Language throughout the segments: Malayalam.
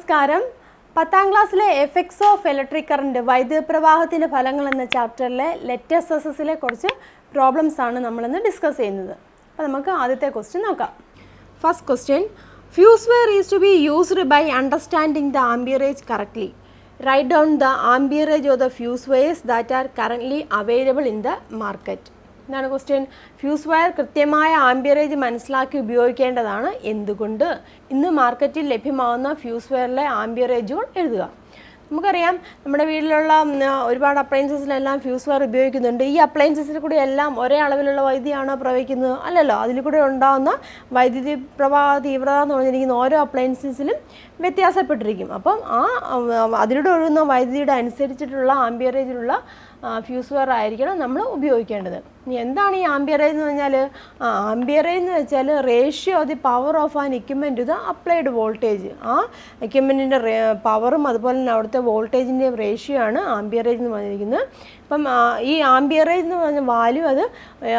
നമസ്കാരം. 10ാം ക്ലാസ്സിലെ എഫക്ട്സ് ഓഫ് ഇലക്ട്രിക് കറണ്ട് വൈദ്യുത പ്രവാഹത്തിൻ്റെ ഫലങ്ങൾ എന്ന ചാപ്റ്ററിലെ ലെറ്റസ്റ്റ് എസസിലെ കുറച്ച് പ്രോബ്ലംസ് ആണ് നമ്മളിന്ന് ഡിസ്കസ് ചെയ്യുന്നത്. അപ്പോൾ നമുക്ക് ആദ്യത്തെ ക്വസ്റ്റ്യൻ നോക്കാം. First question, fuse wire is to be used by understanding the amperage correctly. Write down the amperage of the fuse wires that are currently available in the market. എന്താണ് ക്വസ്റ്റ്യൻ? ഫ്യൂസ് വയർ കൃത്യമായ ആംബിയറേജ് മനസ്സിലാക്കി ഉപയോഗിക്കേണ്ടതാണ്. എന്തുകൊണ്ട്? ഇന്ന് മാർക്കറ്റിൽ ലഭ്യമാകുന്ന ഫ്യൂസ് വയറിലെ ആംബിയറേജുകൾ എഴുതുക. നമുക്കറിയാം, നമ്മുടെ വീട്ടിലുള്ള ഒരുപാട് അപ്ലയൻസസിലെല്ലാം ഫ്യൂസ് വയർ ഉപയോഗിക്കുന്നുണ്ട്. ഈ അപ്ലയൻസസിൽ കൂടി എല്ലാം ഒരേ അളവിലുള്ള വൈദ്യുതിയാണോ പ്രവഹിക്കുന്നത്? അല്ലല്ലോ. അതിൽ കൂടെ ഉണ്ടാകുന്ന വൈദ്യുതി പ്രവാഹ തീവ്രത എന്ന് പറഞ്ഞിരിക്കുന്ന ഓരോ അപ്ലയൻസസിലും വ്യത്യാസപ്പെട്ടിരിക്കും. അപ്പം അതിലൂടെ ഒഴുകുന്ന വൈദ്യുതിയുടെ അനുസരിച്ചിട്ടുള്ള ആംബിയറേജിലുള്ള ഫ്യൂസ് വയർ ആയിരിക്കണം നമ്മൾ ഉപയോഗിക്കേണ്ടത്. ഇനി എന്താണ് ഈ ആംബിയറേജ് എന്ന് പറഞ്ഞാൽ? ആംബിയറേജ് എന്ന് വെച്ചാൽ ratio of the power of an equipment to the applied voltage. ആ എക്യുപ്മെൻറ്റിൻ്റെ പവറും അതുപോലെ തന്നെ അവിടുത്തെ വോൾട്ടേജിൻ്റെ റേഷ്യോ ആണ് ആംബിയറേജ് എന്ന് പറഞ്ഞിരിക്കുന്നത്. അപ്പം ഈ ആംബിയറേജ് എന്ന് പറഞ്ഞ വാല്യൂ അത്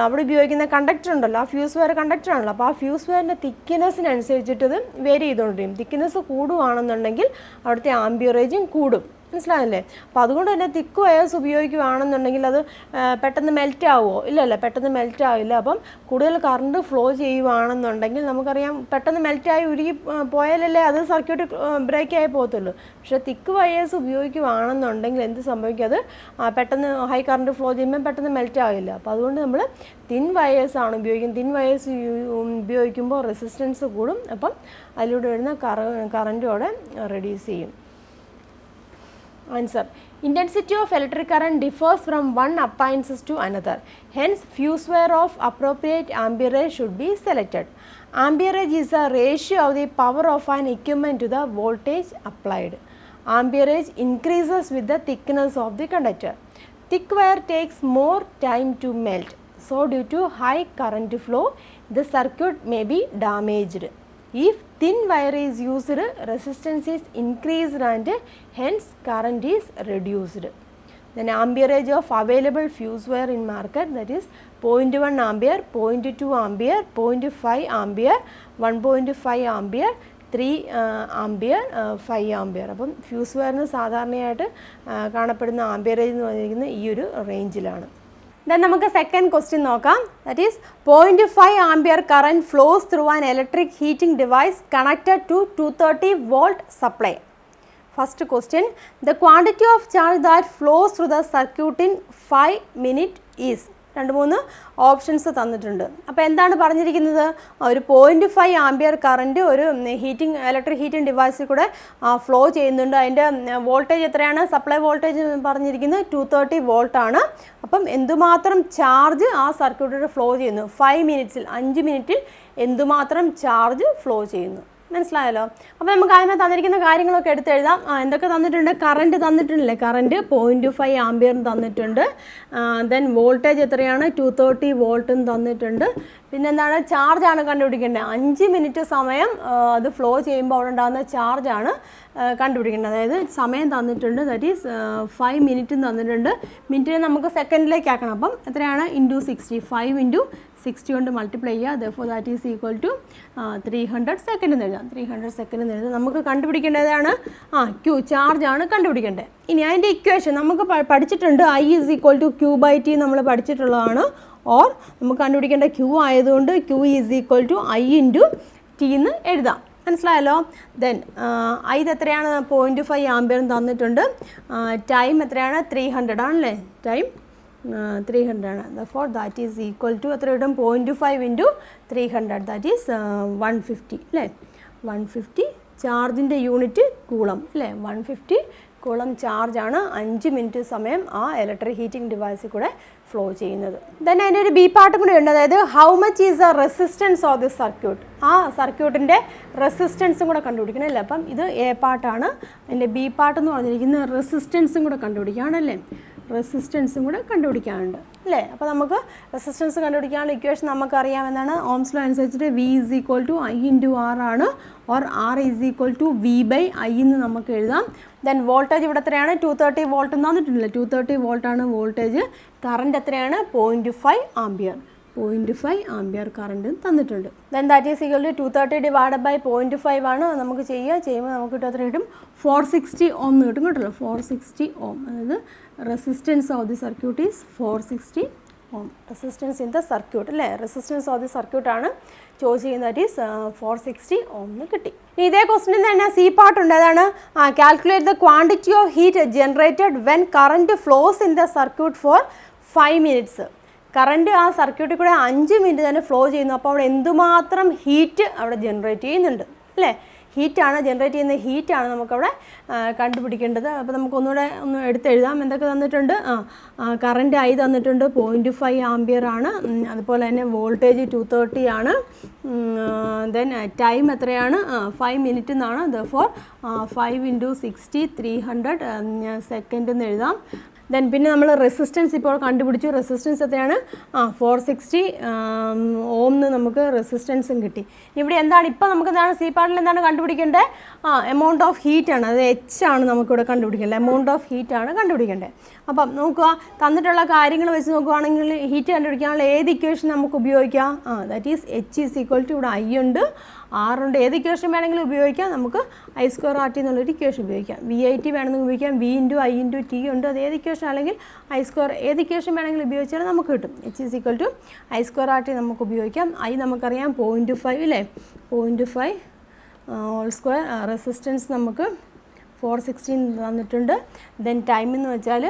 അവിടെ ഉപയോഗിക്കുന്ന കണ്ടക്ടർ ഉണ്ടല്ലോ, ആ ഫ്യൂസ് വയർ കണ്ടക്ടർ ആണല്ലോ. അപ്പോൾ ആ ഫ്യൂസ് വയറിൻ്റെ തിക്നെസ്സിനനുസരിച്ചിട്ട് ഇത് വേരി ചെയ്തുകൊണ്ടിരിക്കും. തിക്നെസ് കൂടുകയാണെന്നുണ്ടെങ്കിൽ അവിടുത്തെ ആംബിയറേജും കൂടും. മനസ്സിലായല്ലേ? അപ്പോൾ അതുകൊണ്ട് തന്നെ തിക്ക് വയേഴ്സ് ഉപയോഗിക്കുകയാണെന്നുണ്ടെങ്കിൽ അത് പെട്ടെന്ന് മെൽറ്റ് ആവുമോ? ഇല്ലല്ല, പെട്ടെന്ന് മെൽറ്റ് ആവില്ല. അപ്പം കൂടുതൽ കറണ്ട് ഫ്ലോ ചെയ്യുകയാണെന്നുണ്ടെങ്കിൽ നമുക്കറിയാം, പെട്ടെന്ന് മെൽറ്റായി ഉരുകി പോയാലല്ലേ അത് സർക്യൂട്ട് ബ്രേക്ക് ആയി പോകത്തുള്ളൂ. പക്ഷേ തിക്ക് വയേഴ്സ് ഉപയോഗിക്കുകയാണെന്നുണ്ടെങ്കിൽ എന്ത് സംഭവിക്കും? അത് പെട്ടെന്ന് ഹൈ കറണ്ട് ഫ്ലോ ചെയ്യുമ്പോൾ പെട്ടെന്ന് മെൽറ്റ് ആവില്ല. അപ്പോൾ അതുകൊണ്ട് നമ്മൾ തിൻ വയേഴ്സാണ് ഉപയോഗിക്കുന്നത്. തിൻ വയേഴ്സ് ഉപയോഗിക്കുമ്പോൾ റെസിസ്റ്റൻസ് കൂടും. അപ്പം അതിലൂടെ വരുന്ന കറൻറ്റോടെ റെഡ്യൂസ് ചെയ്യും. Answer. Intensity of electric current differs from one appliance to another. Hence, fuse wire of appropriate amperage should be selected. Amperage is a ratio of the power of an equipment to the voltage applied. Amperage increases with the thickness of the conductor. Thick wire takes more time to melt. So, due to high current flow, the circuit may be damaged. If thin wire is used, resistance is increased and hence current is reduced. Then amperage of available fuse wire in market, that is 0.1 ampere, 0.2 ampere, 0.5 ampere, 1.5 ampere, 3 ampere, 5 ampere. അപ്പം ഫ്യൂസ് വയറിന് സാധാരണയായിട്ട് കാണപ്പെടുന്ന ആംബിയറേജ് എന്ന് പറഞ്ഞിരിക്കുന്നത് ഈ ഒരു റേഞ്ചിലാണ്. Then നമുക്ക് സെക്കൻഡ് ക്വസ്റ്റ്യൻ നോക്കാം. That is 0.5 ampere current flows through an electric heating device connected to 230 volt supply. First question, the quantity of charge that flows through the circuit in 5 minute is. 2-3 options തന്നിട്ടുണ്ട്. അപ്പോൾ എന്താണ് പറഞ്ഞിരിക്കുന്നത്? ഒരു 0.5 ആംപിയർ കറൻറ്റ് ഒരു ഇലക്ട്രിക് ഹീറ്റിംഗ് ഡിവൈസിൽ കൂടെ ഫ്ലോ ചെയ്യുന്നുണ്ട്. അതിൻ്റെ വോൾട്ടേജ് എത്രയാണ്? സപ്ലൈ വോൾട്ടേജ് പറഞ്ഞിരിക്കുന്നത് 230 വോൾട്ടാണ്. അപ്പം എന്തുമാത്രം ചാർജ് ആ സർക്യൂട്ടിൽ ഫ്ലോ ചെയ്യുന്നു? 5 മിനിറ്റ്സിൽ, 5 മിനിറ്റിൽ എന്തുമാത്രം ചാർജ് ഫ്ലോ ചെയ്യുന്നു? മനസ്സിലായല്ലോ. അപ്പോൾ നമുക്ക് അതിനെ തന്നിരിക്കുന്ന കാര്യങ്ങളൊക്കെ എടുത്തെഴുതാം. എന്തൊക്കെ തന്നിട്ടുണ്ട്? കറണ്ട് തന്നിട്ടുണ്ടല്ലേ, കറണ്ട് 0.5 ആംപിയറിന് തന്നിട്ടുണ്ട്. ദെൻ വോൾട്ടേജ് എത്രയാണ്? 230 വോൾട്ടും തന്നിട്ടുണ്ട്. പിന്നെന്താണ്? ചാർജാണ് കണ്ടുപിടിക്കേണ്ടത്. 5 മിനിറ്റ് സമയം അത് ഫ്ലോ ചെയ്യുമ്പോൾ അവിടെ ഉണ്ടാകുന്ന ചാർജാണ് കണ്ടുപിടിക്കേണ്ടത്. അതായത് സമയം തന്നിട്ടുണ്ട്, ദാറ്റ് ഈസ് 5 മിനിറ്റും തന്നിട്ടുണ്ട്. മിനിറ്റിനെ നമുക്ക് സെക്കൻഡിലേക്ക് ആക്കണം. അപ്പം എത്രയാണ്? ഇൻറ്റു 60, 5 ഇൻറ്റു 60 കൊണ്ട് മൾട്ടിപ്ലൈ ചെയ്യുക. Therefore that is equal to 300 second എന്ന് എഴുതാം. 300 സെക്കൻഡ് എന്ന് എഴുതാം. നമുക്ക് കണ്ടുപിടിക്കേണ്ടതാണ് ക്യൂ, ചാർജാണ് കണ്ടുപിടിക്കേണ്ടത്. ഇനി അതിൻ്റെ ഇക്വേഷൻ നമുക്ക് പഠിച്ചിട്ടുണ്ട്. I is equal to Q/T നമ്മൾ പഠിച്ചിട്ടുള്ളതാണ്. ഓർ നമുക്ക് കണ്ടുപിടിക്കേണ്ട ക്യൂ ആയതുകൊണ്ട് Q is equal to I into T എന്ന് എഴുതാം. മനസ്സിലായല്ലോ. ദെൻ ഇത് എത്രയാണ്? 0.5 ആംപിയറും തന്നിട്ടുണ്ട്. ടൈം എത്രയാണ്? 300 ആണല്ലേ. ടൈം 300 ആണ്. Therefore that is equal to എത്ര കിട്ടും? 0.5 ഇൻറ്റു 300, ദാറ്റ് ഈസ് 150 അല്ലേ. 150 ചാർജിൻ്റെ യൂണിറ്റ് കൂളം അല്ലേ. 150 കൂളം ചാർജാണ് 5 മിനിറ്റ് സമയം ആ ഇലക്ട്രിക് ഹീറ്റിംഗ് ഡിവൈസിൽ കൂടെ ഫ്ലോ ചെയ്യുന്നത്. ദെൻ അതിൻ്റെ ഒരു ബി പാർട്ടും കൂടെ ഉണ്ട്. അതായത് how much is the resistance of the circuit. ആ സർക്യൂട്ടിൻ്റെ റെസിസ്റ്റൻസും കൂടെ കണ്ടുപിടിക്കണം അല്ലേ. അപ്പം ഇത് എ പാർട്ടാണ്. അതിൻ്റെ ബി പാർട്ട് എന്ന് പറഞ്ഞിരിക്കുന്നത് റെസിസ്റ്റൻസും കൂടെ കണ്ടുപിടിക്കുകയാണല്ലേ. റെസിസ്റ്റൻസും കൂടെ കണ്ടുപിടിക്കാനുണ്ട് അല്ലേ. അപ്പോൾ നമുക്ക് റെസിസ്റ്റൻസ് കണ്ടുപിടിക്കാനുള്ള ഇക്വേഷൻ നമുക്കറിയാമെന്നാണ്. ഓംസ് ലോ അനുസരിച്ചിട്ട് V is equal to I into R ആണ്. Or R is equal to V/I എന്ന് നമുക്ക് എഴുതാം. ദെൻ വോൾട്ടേജ് ഇവിടെ എത്രയാണ്? 230 വോൾട്ട് തന്നിട്ടില്ല. 230 വോൾട്ടാണ് വോൾട്ടേജ്. കറണ്ട് എത്രയാണ്? 0.5 ആംപിയർ. 0.5 ആംബിയർ കറണ്ട് തന്നിട്ടുണ്ട്. Then that is equal to 230 divided by 0.5 ആണ് നമുക്ക് ചെയ്യുമ്പോൾ നമുക്ക് കിട്ടും എത്ര കിട്ടും 460 ഓം കിട്ടും കേട്ടല്ലോ. 460 ഓം, അതായത് resistance of the circuit is 460 ohm. Resistance in the circuit അല്ലേ, റെസിസ്റ്റൻസ് ഓഫ് ദി സർക്യൂട്ടാണ് ചോദിച്ചിരിക്കുന്നത്. ദാറ്റ് ഈസ് 460 ഓം എന്ന് കിട്ടി. ഇനി ഇതേ ക്വസ്റ്റിനിൽ തന്നെ സി പാർട്ട് ഉണ്ട്. അതാണ് calculate the quantity of heat generated when current flows in the circuit for 5 minutes. Current ആ സർക്യൂട്ടിൽ കൂടെ 5 മിനിറ്റ് തന്നെ ഫ്ലോ ചെയ്യുന്നു. അപ്പോൾ അവിടെ എന്തുമാത്രം ഹീറ്റ് അവിടെ ജനറേറ്റ് ചെയ്യുന്നുണ്ട് അല്ലേ. ഹീറ്റാണ് ജനറേറ്റ് ചെയ്യുന്ന ഹീറ്റാണ് നമുക്കവിടെ കണ്ടുപിടിക്കേണ്ടത്. അപ്പോൾ നമുക്കൊന്നുകൂടെ ഒന്ന് എടുത്തെഴുതാം. എന്തൊക്കെ തന്നിട്ടുണ്ട്? കറണ്ട് I തന്നിട്ടുണ്ട് 0.5 ആംബിയർ ആണ്. അതുപോലെ തന്നെ വോൾട്ടേജ് 230 ആണ്. ദെൻ ടൈം എത്രയാണ്? 5 മിനിറ്റ് എന്നാണ്. ദെർഫോർ 5 × 60 300 സെക്കൻഡ് എന്ന് എഴുതാം. ദെൻ പിന്നെ നമ്മൾ റെസിസ്റ്റൻസ് ഇപ്പോൾ കണ്ടുപിടിച്ചു. റെസിസ്റ്റൻസ് എത്രയാണ്? 460 ഓം നമുക്ക് റെസിസ്റ്റൻസും കിട്ടി. ഇവിടെ എന്താണ് ഇപ്പോൾ നമുക്ക് എന്താണ് സി പാർട്ടിൽ എന്താണ് കണ്ടുപിടിക്കേണ്ടത്? എമൗണ്ട് ഓഫ് ഹീറ്റാണ്, അത് H ആണ് നമുക്കിവിടെ കണ്ടുപിടിക്കേണ്ടത്. എമൗണ്ട് ഓഫ് ഹീറ്റാണ് കണ്ടുപിടിക്കേണ്ടത്. അപ്പം നോക്കുക, തന്നിട്ടുള്ള കാര്യങ്ങൾ വെച്ച് നോക്കുകയാണെങ്കിൽ ഹീറ്റ് കണ്ടുപിടിക്കാനുള്ള ഏത് ഇക്വേഷൻ നമുക്ക് ഉപയോഗിക്കാം? That is H is equal to ഇവിടെ I ഉണ്ട്, R ഉണ്ട്. ഏത് ഇക്വേഷൻ വേണമെങ്കിലും ഉപയോഗിക്കാം. നമുക്ക് I²RT എന്നുള്ളൊരു ഇക്വേഷൻ ഉപയോഗിക്കാം. VIT വേണമെങ്കിൽ ഉപയോഗിക്കാം. V × I × T ഉണ്ട്. അത് ഏത് ഇക്വേഷൻ അല്ലെങ്കിൽ I², ഏത് ഇക്വേഷൻ വേണമെങ്കിലും ഉപയോഗിച്ചാൽ നമുക്ക് കിട്ടും. H is equal to I²RT നമുക്ക് ഉപയോഗിക്കാം. I നമുക്കറിയാം 0.5 അല്ലേ, 0.5 ഹോൾ സ്ക്വയർ. റെസിസ്റ്റൻസ് നമുക്ക് 460 തന്നിട്ടുണ്ട്. ദെൻ ടൈം എന്ന് വെച്ചാൽ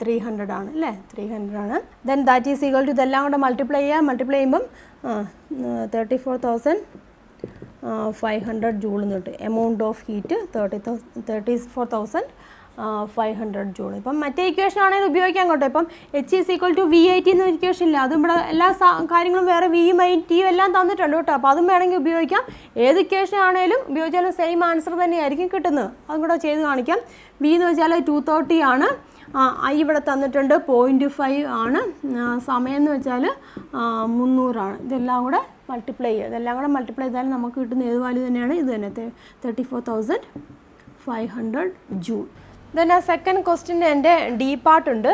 300 ആണ് അല്ലേ, 300 ആണ്. Then that is equal to ഇതെല്ലാം കൂടെ മൾട്ടിപ്ലൈ ചെയ്യുമ്പം 34,500 ജൂൾ എന്ന് കിട്ടും. Amount of heat 34,500 joule. ഇപ്പം മറ്റേ ഇക്വേഷൻ ആണെങ്കിൽ ഉപയോഗിക്കാൻ കേട്ടോ. ഇപ്പം H is equal to VIT എന്ന ഇക്വേഷൻ ഇല്ല, അതും ഇവിടെ എല്ലാ കാര്യങ്ങളും വേറെ Vയും Iയും Tയും എല്ലാം തന്നിട്ടുണ്ട് കേട്ടോ. അപ്പോൾ അതും വേണമെങ്കിൽ ഉപയോഗിക്കാം. ഏത് ഇക്വേഷൻ ആണെങ്കിലും ഉപയോഗിച്ചാലും സെയിം ആൻസർ തന്നെയായിരിക്കും കിട്ടുന്നത്. അതും കൂടെ ചെയ്ത് കാണിക്കാം. V എന്ന് വെച്ചാൽ 230 ആണ്. I ഇവിടെ തന്നിട്ടുണ്ട് 0.5 ആണ്. സമയം എന്ന് വെച്ചാൽ 300 ആണ്. ഇതെല്ലാം കൂടെ മൾട്ടിപ്ലൈ ചെയ്യുക. ഇതെല്ലാം കൂടെ മൾട്ടിപ്ലൈ ചെയ്താൽ നമുക്ക് കിട്ടുന്ന ഏത് വാല്യൂ തന്നെയാണ് ഇത് തന്നെ, 34,500 ജൂൾ. ദെൻ ആ സെക്കൻഡ് ക്വസ്റ്റ്യൻ്റെ എൻ്റെ ഡി പാർട്ട് ഉണ്ട്.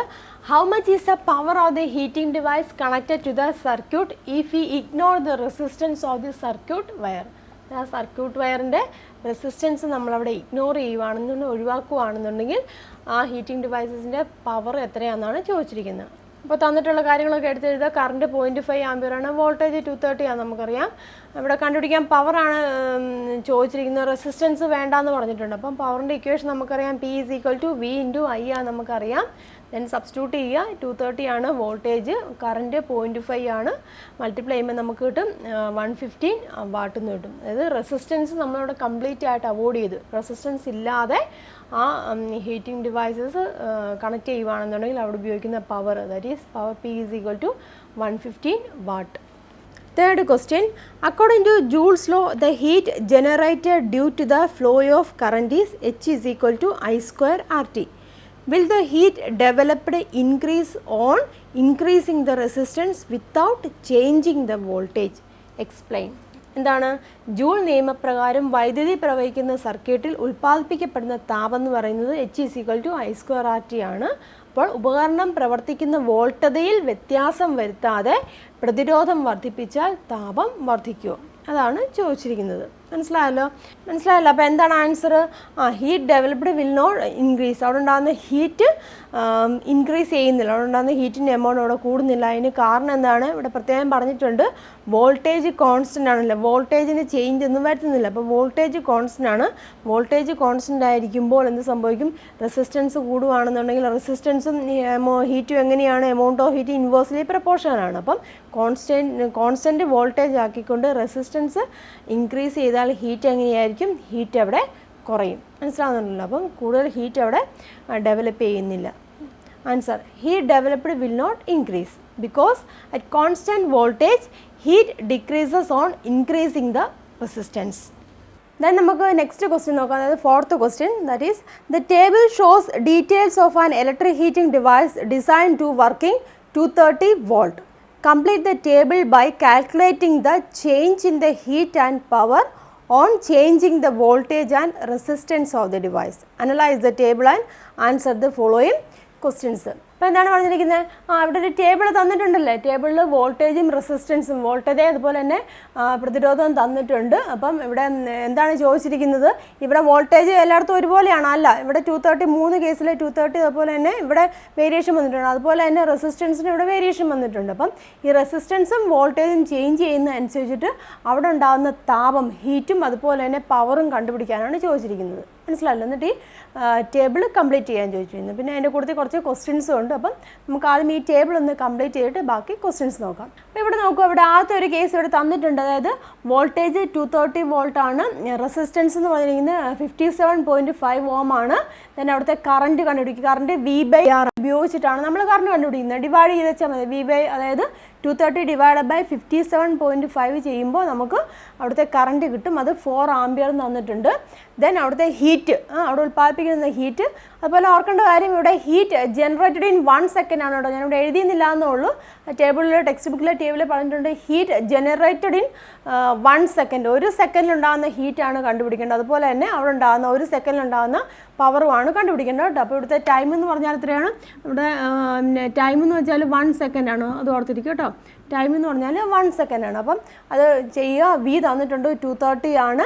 How much is the power of the heating device connected to the circuit if we ignore the resistance of the circuit wire? ആ സർക്യൂട്ട് വയറിൻ്റെ റെസിസ്റ്റൻസ് നമ്മളവിടെ ഇഗ്നോർ ചെയ്യുകയാണെന്നുണ്ടെങ്കിൽ, ഒഴിവാക്കുകയാണെന്നുണ്ടെങ്കിൽ ആ ഹീറ്റിംഗ് ഡിവൈസസിൻ്റെ പവർ എത്രയാണെന്നാണ് ചോദിച്ചിരിക്കുന്നത്. അപ്പോൾ തന്നിട്ടുള്ള കാര്യങ്ങളൊക്കെ എടുത്തെഴുതുക. കറണ്ട് 0.5 ആംബിയറാണ്, വോൾട്ടേജ് 230 ആണ് നമുക്കറിയാം. ഇവിടെ കണ്ടുപിടിക്കാൻ പവറാണ് ചോദിച്ചിരിക്കുന്നത്, റെസിസ്റ്റൻസ് വേണ്ടാന്ന് പറഞ്ഞിട്ടുണ്ട്. അപ്പം പവറിൻ്റെ ഇക്വേഷൻ നമുക്കറിയാം, P is equal to V × I ആണ് നമുക്കറിയാം. ദെൻ സബ്സ്റ്റിറ്റ്യൂട്ട് ചെയ്യുക. 230 ആണ് വോൾട്ടേജ്, കറണ്ട് 0.5 ആണ്. മൾട്ടിപ്ലൈ ചെയ്യുമ്പോൾ നമുക്ക് കിട്ടും 115 വാട്ട് എന്ന് കിട്ടും. അതായത് റെസിസ്റ്റൻസ് നമ്മളിവിടെ കംപ്ലീറ്റ് ആയിട്ട് അവോയ്ഡ് ചെയ്ത്, റെസിസ്റ്റൻസ് ഇല്ലാതെ ആ ഹീറ്റിംഗ് ഡിവൈസസ് കണക്ട് ചെയ്യുകയാണെന്നുണ്ടെങ്കിൽ അവിടെ ഉപയോഗിക്കുന്ന power, that is power P is equal to 115 watt. Third question, according to Joule's law, the heat generated due to the flow of current is H is equal to I²RT. Will the heat developed increase on increasing the resistance without changing the voltage? Explain. എന്താണ്? ജൂൾ നിയമപ്രകാരം വൈദ്യുതി പ്രവഹിക്കുന്ന സർക്യൂട്ടിൽ ഉൽപ്പാദിപ്പിക്കപ്പെടുന്ന താപം എന്ന് പറയുന്നത് H is equal to I²RT ആണ്. അപ്പോൾ ഉപകരണം പ്രവർത്തിക്കുന്ന വോൾട്ടതയിൽ വ്യത്യാസം വരുത്താതെ പ്രതിരോധം വർദ്ധിപ്പിച്ചാൽ താപം വർദ്ധിക്കുമോ? അതാണ് ചോദിച്ചിരിക്കുന്നത്. മനസ്സിലായല്ലോ? അപ്പോൾ എന്താണ് answer? Heat developed will not increase. അവിടെ ഉണ്ടാകുന്ന ഹീറ്റ് ഇൻക്രീസ് ചെയ്യുന്നില്ല, അവിടെ ഉണ്ടാകുന്ന ഹീറ്റിൻ്റെ എമൗണ്ട് അവിടെ കൂടുന്നില്ല. അതിന് കാരണം എന്താണ്? ഇവിടെ പ്രത്യേകം പറഞ്ഞിട്ടുണ്ട്, വോൾട്ടേജ് കോൺസ്റ്റൻ്റ് ആണല്ലോ, വോൾട്ടേജിന് ചേഞ്ച് ഒന്നും വരുത്തുന്നില്ല. അപ്പോൾ വോൾട്ടേജ് കോൺസ്റ്റൻ്റ് ആണ്. വോൾട്ടേജ് കോൺസ്റ്റൻ്റ് ആയിരിക്കുമ്പോൾ എന്ത് സംഭവിക്കും? റെസിസ്റ്റൻസ് കൂടുകയാണെന്നുണ്ടെങ്കിൽ റെസിസ്റ്റൻസും ഹീറ്റും എങ്ങനെയാണ്? Amount of heat inversely proportional ആണ്. അപ്പം കോൺസ്റ്റൻറ്റ് വോൾട്ടേജ് ആക്കിക്കൊണ്ട് റെസിസ്റ്റൻസ് ഇൻക്രീസ് ചെയ്താൽ ഹീറ്റ് എങ്ങനെയായിരിക്കും? ഹീറ്റ് അവിടെ കുറയും. മനസ്സിലാകുന്നുണ്ടല്ലോ? അപ്പം കൂടുതൽ ഹീറ്റ് അവിടെ ഡെവലപ്പ് ചെയ്യുന്നില്ല. Answer, heat developed will not increase because at constant voltage heat decreases on increasing the resistance. Then നമുക്ക് നെക്സ്റ്റ് ക്വസ്റ്റ്യൻ നോക്കാം. അതായത് fourth question, that is the table shows details of an electric heating device design to working 230 volt. Complete the table by calculating the change in the heat and power on changing the voltage and resistance of the device. Analyze the table and answer the following questions. അപ്പോൾ എന്താണ് പറഞ്ഞിരിക്കുന്നത്? ഇവിടെ ഒരു ടേബിൾ തന്നിട്ടുണ്ടല്ലേ, ടേബിളിൽ വോൾട്ടേജും റെസിസ്റ്റൻസും, വോൾട്ടേജ് അതുപോലെ തന്നെ പ്രതിരോധവും തന്നിട്ടുണ്ട്. അപ്പം ഇവിടെ എന്താണ് ചോദിച്ചിരിക്കുന്നത്? ഇവിടെ വോൾട്ടേജ് എല്ലായിടത്തും ഒരുപോലെയാണ്? അല്ല, ഇവിടെ 230 3 കേസിൽ 230, അതുപോലെ തന്നെ ഇവിടെ വേരിയേഷൻ വന്നിട്ടുണ്ട്. അതുപോലെ തന്നെ റെസിസ്റ്റൻസിന് ഇവിടെ വേരിയേഷൻ വന്നിട്ടുണ്ട്. അപ്പം ഈ റെസിസ്റ്റൻസും വോൾട്ടേജും ചേഞ്ച് ചെയ്യുന്നതനുസരിച്ചിട്ട് അവിടെ ഉണ്ടാകുന്ന താപം, ഹീറ്റും അതുപോലെ തന്നെ പവറും കണ്ടുപിടിക്കാനാണ് ചോദിച്ചിരിക്കുന്നത്. മനസ്സിലായല്ലോ? എന്നിട്ട് ഈ ടേബിൾ കംപ്ലീറ്റ് ചെയ്യാൻ ചോദിച്ചിരുന്നു. പിന്നെ അതിൻ്റെ കൂട്ടത്തിൽ കുറച്ച് ക്വസ്റ്റ്യൻസും ഉണ്ട്. അപ്പം നമുക്ക് ആദ്യം ഈ ടേബിൾ ഒന്ന് കംപ്ലീറ്റ് ചെയ്തിട്ട് ബാക്കി ക്വസ്റ്റ്യൻസ് നോക്കാം. അപ്പോൾ ഇവിടെ നോക്കുക, ഇവിടെ ആദ്യത്തെ ഒരു കേസ് ഇവിടെ തന്നിട്ടുണ്ട്. അതായത് വോൾട്ടേജ് 230 വോൾട്ട് ആണ്, റെസിസ്റ്റൻസ് എന്ന് പറഞ്ഞിരിക്കുന്നത് 57.5 ഓം ആണ്. then അവിടുത്തെ കറണ്ട് കണ്ടുപിടിക്കുക. കറണ്ട് V/R ഉപയോഗിച്ചിട്ടാണ് നമ്മൾ കറണ്ട് കണ്ടുപിടിക്കുന്നത്. ഡിവൈഡ് ചെയ്ത് വെച്ചാൽ മതി. അതായത് 230 ഡിവൈഡ് ബൈ 57.5 ചെയ്യുമ്പോൾ നമുക്ക് അവിടുത്തെ കറണ്ട് കിട്ടും. അത് 4 ആംപിയർ തന്നിട്ടുണ്ട്. ദെൻ അവിടുത്തെ ഹീറ്റ്, അവിടെ ഉൽപ്പാദിപ്പിക്കുന്ന ഹീറ്റ്. അതുപോലെ ഓർക്കേണ്ട കാര്യം, ഇവിടെ ഹീറ്റ് ജനറേറ്റഡ് ഇൻ 1 സെക്കൻഡ് ആണ് കേട്ടോ. ഞാനിവിടെ എഴുതിയെന്നില്ല എന്നുള്ളൂ. ടേബിളിൽ, ടെക്സ്റ്റ് ബുക്കിലെ ടേബിളിൽ പറഞ്ഞിട്ടുണ്ട് ഹീറ്റ് ജനറേറ്റഡ് ഇൻ 1 സെക്കൻഡ്. 1 സെക്കൻഡിൽ ഉണ്ടാകുന്ന ഹീറ്റാണ് കണ്ടുപിടിക്കേണ്ടത്. അതുപോലെ തന്നെ അവിടെ ഉണ്ടാകുന്ന 1 സെക്കൻഡിൽ ഉണ്ടാകുന്ന പവറുമാണ് കണ്ടുപിടിക്കേണ്ടത് കേട്ടോ. അപ്പോൾ ഇവിടുത്തെ ടൈം എന്ന് പറഞ്ഞാൽ എത്രയാണ്? ഇവിടെ ടൈം എന്ന് വെച്ചാൽ 1 സെക്കൻഡാണ്. അത് ഓർത്തിരിക്കും കേട്ടോ. ടൈം എന്ന് പറഞ്ഞാൽ 1 സെക്കൻഡാണ്. അപ്പം അത് ചെയ്യുക. വി തന്നിട്ടുണ്ട് 230 ആണ്.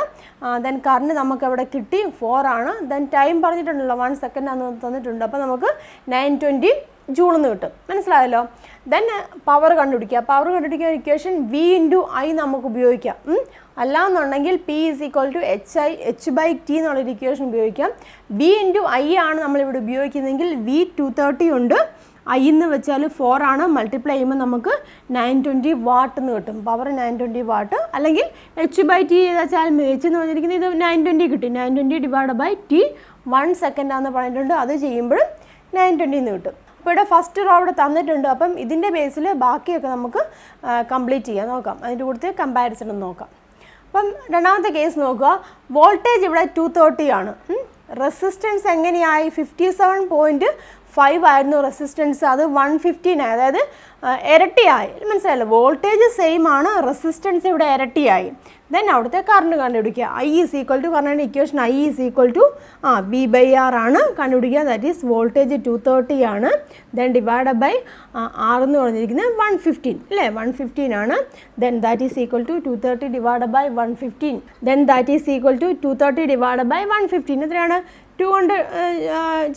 ദെൻ കറണ്ട് നമുക്ക് അവിടെ കിട്ടി 4 ആണ്. ദെൻ ടൈം പറഞ്ഞിട്ടുണ്ടല്ലോ 1 സെക്കൻഡാന്ന് തന്നിട്ടുണ്ട്. അപ്പോൾ നമുക്ക് 920 ജൂൾ എന്ന് കിട്ടും. മനസ്സിലായല്ലോ? ദെൻ പവർ കണ്ടുപിടിക്കുക. പവർ കണ്ടുപിടിക്കാൻ ഇക്വേഷൻ V/I നമുക്ക് ഉപയോഗിക്കാം. അല്ലാന്നുണ്ടെങ്കിൽ P = H/T എന്നുള്ളൊരു ഇക്വേഷൻ ഉപയോഗിക്കാം. V/I ആണ് നമ്മളിവിടെ ഉപയോഗിക്കുന്നതെങ്കിൽ V230 ഉണ്ട്. I എന്ന് വെച്ചാൽ 4 ആണ്. മൾട്ടിപ്ലൈ ചെയ്യുമ്പോൾ നമുക്ക് 920 വാട്ട് എന്ന് കിട്ടും. Power 920 what. അല്ലെങ്കിൽ H/T വെച്ചാൽ H എന്ന് പറഞ്ഞിരിക്കുന്നത് ഇത് 920 കിട്ടും. 920 ഡിവൈഡ് ബൈ T 1 സെക്കൻഡാന്ന് പറഞ്ഞിട്ടുണ്ട്. അത് ചെയ്യുമ്പോഴും 920 എന്ന് കിട്ടും. അപ്പോൾ ഇവിടെ ഫസ്റ്റ് റോ ഇവിടെ തന്നിട്ടുണ്ട്. അപ്പം ഇതിൻ്റെ ബേസിൽ ബാക്കിയൊക്കെ നമുക്ക് കംപ്ലീറ്റ് ചെയ്യാം. നോക്കാം. അതിൻ്റെ കൂട്ടത്തിൽ കമ്പാരിസൺ നോക്കാം. അപ്പം രണ്ടാമത്തെ കേസ് നോക്കുക. വോൾട്ടേജ് ഇവിടെ 230 ആണ്. റെസിസ്റ്റൻസ് എങ്ങനെയായി? 57.5 ആയിരുന്നു റെസിസ്റ്റൻസ്. അത് 115 ആയി. അതായത് ഇരട്ടിയായി. മനസ്സിലായല്ലോ? വോൾട്ടേജ് സെയിം ആണ്, റെസിസ്റ്റൻസ് ഇവിടെ ഇരട്ടിയായി. ദെൻ അവിടുത്തെ കറണ്ട് കണ്ടുപിടിക്കുക. I = current equation I = V/R ആണ് കണ്ടുപിടിക്കുക. ദാറ്റ് ഈസ് വോൾട്ടേജ് 230 ആണ്. ദെൻ ഡിവൈഡ് ബൈ R എന്ന് പറഞ്ഞിരിക്കുന്നത് 115 അല്ലേ? 115 ആണ്. Then that is equal to 230 divide by 115. Then that is equal to 230 divide by 115. എത്രയാണ്? 2 കൊണ്ട്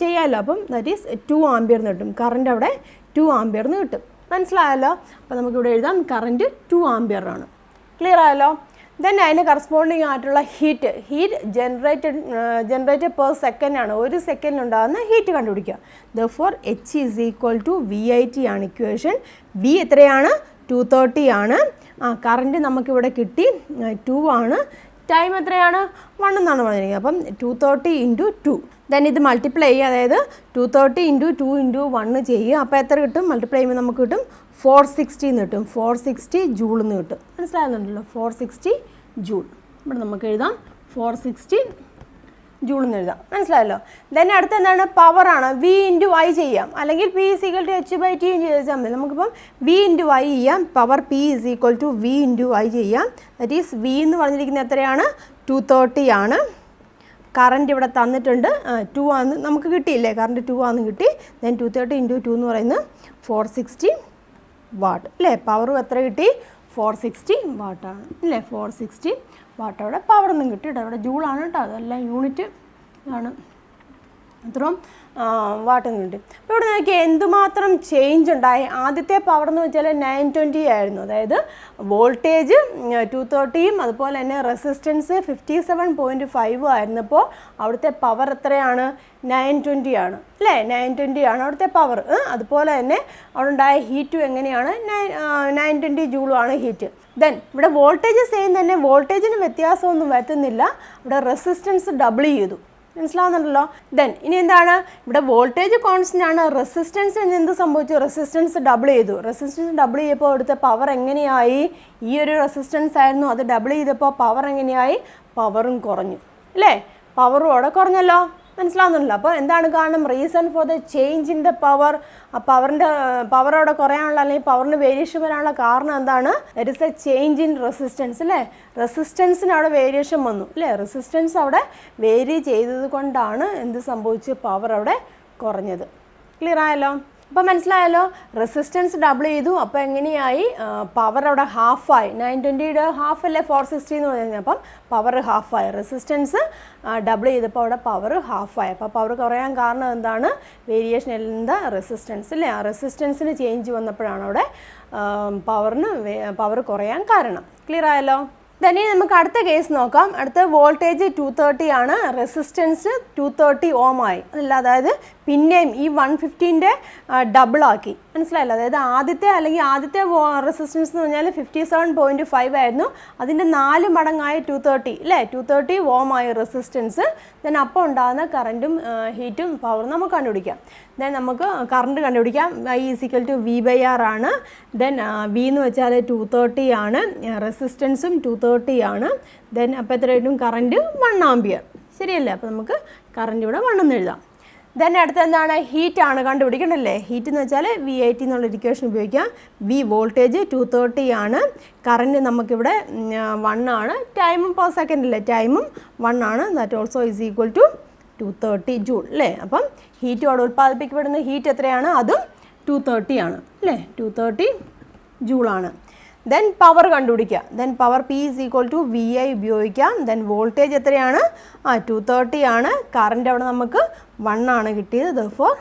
ചെയ്യാമല്ലോ. അപ്പം ദാറ്റ് ഈസ് 2 ആംപിയർ എന്ന് കിട്ടും. കറണ്ട് അവിടെ 2 ആംപിയർ എന്ന് കിട്ടും. മനസ്സിലായല്ലോ? അപ്പോൾ നമുക്കിവിടെ എഴുതാം കറണ്ട് 2 ആംപിയർ ആണ്. ക്ലിയർ ആയല്ലോ? ദെൻ അതിന് കറസ്പോണ്ടിങ് ആയിട്ടുള്ള ഹീറ്റ് ജനറേറ്റഡ് പെർ സെക്കൻഡ് ആണ്. 1 സെക്കൻഡിൽ ഉണ്ടാകുന്ന ഹീറ്റ് കണ്ടുപിടിക്കുക. ദെർഫോർ H = VIT ആണ് ഇക്വേഷൻ. V എത്രയാണ്? 230 ആണ്. കറണ്ട് നമുക്കിവിടെ കിട്ടി 2 ആണ്. ടൈം എത്രയാണ്? 1 എന്നാണ് പറഞ്ഞിരിക്കുന്നത്. അപ്പം 230 × 2. ദെൻ ഇത് മൾട്ടിപ്ലൈ ചെയ്യുക. അതായത് 230 × 2 × 1 ചെയ്യുക. അപ്പോൾ എത്ര കിട്ടും? മൾട്ടിപ്ലൈ ചെയ്യുമ്പോൾ നമുക്ക് കിട്ടും 460 എന്ന് കിട്ടും. 460 ജൂൾ എന്ന് കിട്ടും. മനസ്സിലാകുന്നുണ്ടല്ലോ? 460 ജൂൾ. ഇവിടെ നമുക്ക് എഴുതാം 460 ജൂൾ എന്ന് എഴുതാം. മനസ്സിലായല്ലോ? ദെൻ അടുത്ത എന്താണ്? പവറാണ്. V/I ചെയ്യാം. അല്ലെങ്കിൽ P = H/T ചെയ്താൽ മതി. നമുക്കിപ്പം V/I ചെയ്യാം. പവർ P = V/I ചെയ്യാം. ദാറ്റ് ഈസ് V എന്ന് പറഞ്ഞിരിക്കുന്നത് എത്രയാണ്? 230 ആണ്. കറണ്ട് ഇവിടെ തന്നിട്ടുണ്ട് 2 ആണ്. നമുക്ക് കിട്ടിയില്ലേ? കറണ്ട് 2 ആണെന്ന് കിട്ടി. ദെൻ 230 × 2 എന്ന് പറയുന്നത് 460 വാട്ട് അല്ലേ? പവറും എത്ര കിട്ടി? 460 വാട്ടാണ് അല്ലേ? 460 വാട്ട് അവിടെ പവറൊന്നും കിട്ടി കേട്ടോ. അവിടെ ജൂളാണ് കേട്ടോ. അതെല്ലാം യൂണിറ്റ് ആണ്. അത്രയും വാട്ടൊന്നും കിട്ടി. അപ്പോൾ ഇവിടെ നോക്കിയാൽ എന്തുമാത്രം ചേഞ്ച് ഉണ്ടായി. ആദ്യത്തെ പവർ എന്ന് വെച്ചാൽ 920 ആയിരുന്നു. അതായത് വോൾട്ടേജ് 230 അതുപോലെ തന്നെ റെസിസ്റ്റൻസ് 57.5 ആയിരുന്നപ്പോൾ അവിടുത്തെ പവർ എത്രയാണ്? 920 ആണ് അല്ലേ? 920 ആണ് അവിടുത്തെ പവർ. അതുപോലെ തന്നെ അവിടെ ഉണ്ടായ ഹീറ്റും എങ്ങനെയാണ്? 920 ജൂളുമാണ് ഹീറ്റ്. ദെൻ ഇവിടെ വോൾട്ടേജ് സെയിം തന്നെ. വോൾട്ടേജിന് വ്യത്യാസമൊന്നും വരുത്തുന്നില്ല. ഇവിടെ റെസിസ്റ്റൻസ് ഡബിൾ ചെയ്തു. മനസ്സിലാവുന്നുണ്ടല്ലോ? ദെൻ ഇനി എന്താണ്? ഇവിടെ വോൾട്ടേജ് കോൺസ്റ്റൻ്റ് ആണ്. റെസിസ്റ്റൻസ് എന്ത് സംഭവിച്ചു? റെസിസ്റ്റൻസ് ഡബിൾ ചെയ്തു. റെസിസ്റ്റൻസ് ഡബിൾ ചെയ്തപ്പോൾ ഇവിടുത്തെ പവർ എങ്ങനെയായി? ഈ ഒരു റെസിസ്റ്റൻസ് ആയിരുന്നു. അത് ഡബിൾ ചെയ്തപ്പോൾ പവർ എങ്ങനെയായി? പവറും കുറഞ്ഞു അല്ലേ? പവറും അവിടെ കുറഞ്ഞല്ലോ. മനസ്സിലാവുന്നുണ്ടല്ലോ? അപ്പോൾ എന്താണ് കാരണം? Reason for the change in the power. ആ പവർ അവിടെ കുറയാനുള്ള അല്ലെങ്കിൽ പവറിന് വേരിയേഷൻ വരാനുള്ള കാരണം എന്താണ്? That is A change in resistance അല്ലേ? റെസിസ്റ്റൻസിന് അവിടെ വേരിയേഷൻ വന്നു അല്ലേ? റെസിസ്റ്റൻസ് അവിടെ വേരി ചെയ്തത് കൊണ്ടാണ് എന്ത് സംഭവിച്ചു? പവർ അവിടെ കുറഞ്ഞത്. ക്ലിയർ ആയല്ലോ? അപ്പോൾ മനസ്സിലായല്ലോ, റെസിസ്റ്റൻസ് ഡബിൾ ചെയ്തു. അപ്പോൾ എങ്ങനെയായി, പവർ അവിടെ ഹാഫായി. 920 ഹാഫ് അല്ലേ 460 എന്ന് പറഞ്ഞാൽ, അപ്പം പവർ ഹാഫായി. റെസിസ്റ്റൻസ് ഡബിൾ ചെയ്തപ്പോൾ അവിടെ പവർ ഹാഫായി. അപ്പോൾ പവർ കുറയാൻ കാരണം എന്താണ്, വേരിയേഷൻ എന്താ, റെസിസ്റ്റൻസ് അല്ലേ. ആ റെസിസ്റ്റൻസിന് ചേഞ്ച് വന്നപ്പോഴാണ് അവിടെ പവർ കുറയാൻ കാരണം. ക്ലിയർ ആയല്ലോ. തന്നെ നമുക്ക് അടുത്ത കേസ് നോക്കാം. അടുത്ത വോൾട്ടേജ് 230 ആണ്, റെസിസ്റ്റൻസ് 230 ഓം ആയി. അതായത് പിന്നെയും ഈ 150ൻ്റെ ഡബിളാക്കി. മനസ്സിലായല്ലോ. അതായത് ആദ്യത്തെ റെസിസ്റ്റൻസ് എന്ന് പറഞ്ഞാൽ 57.5 ആയിരുന്നു. അതിൻ്റെ 4 മടങ്ങായി 230 അല്ലേ. 230 ഓം ആയി റെസിസ്റ്റൻസ്. ദെൻ അപ്പോൾ ഉണ്ടാകുന്ന കറൻറ്റും ഹീറ്റും പവറും നമുക്ക് കണ്ടുപിടിക്കാം. ദെൻ നമുക്ക് കറണ്ട് കണ്ടുപിടിക്കാം. I = V/R ആണ്. ദെൻ V എന്ന് വെച്ചാൽ 230 ആണ്, റെസിസ്റ്റൻസും 230 ആണ്. ദെൻ അപ്പോൾ എത്രയായിട്ടും കറണ്ട് 1 ആംപിയർ. ശരിയല്ലേ. അപ്പോൾ നമുക്ക് കറണ്ട് ഇവിടെ 1 എന്ന് എഴുതാം. ദെൻ അടുത്ത എന്താണ്, ഹീറ്റാണ് കണ്ടുപിടിക്കണല്ലേ. ഹീറ്റ് എന്ന് വെച്ചാൽ V/IT എന്നുള്ള ഇക്വേഷൻ ഉപയോഗിക്കാം. V വോൾട്ടേജ് 230 ആണ്, കറണ്ട് നമുക്കിവിടെ 1 ആണ്, ടൈമും പെർ സെക്കൻഡ് അല്ലേ, ടൈമും 1 ആണ്. ദാറ്റ് ഓൾസോ = 230 ജൂൾ അല്ലേ. അപ്പം ഹീറ്റോടെ ഉൽപ്പാദിപ്പിക്കപ്പെടുന്ന ഹീറ്റ് എത്രയാണ്, അതും 230 ആണ് അല്ലേ, 230 ജൂളാണ്. ദെൻ പവർ കണ്ടുപിടിക്കുക. ദെൻ പവർ P = VI ഉപയോഗിക്കാം. ദെൻ വോൾട്ടേജ് എത്രയാണ്, 230 ആണ്, കറണ്ട് അവിടെ നമുക്ക് 1 ആണ് കിട്ടിയത്. ദെർഫോർ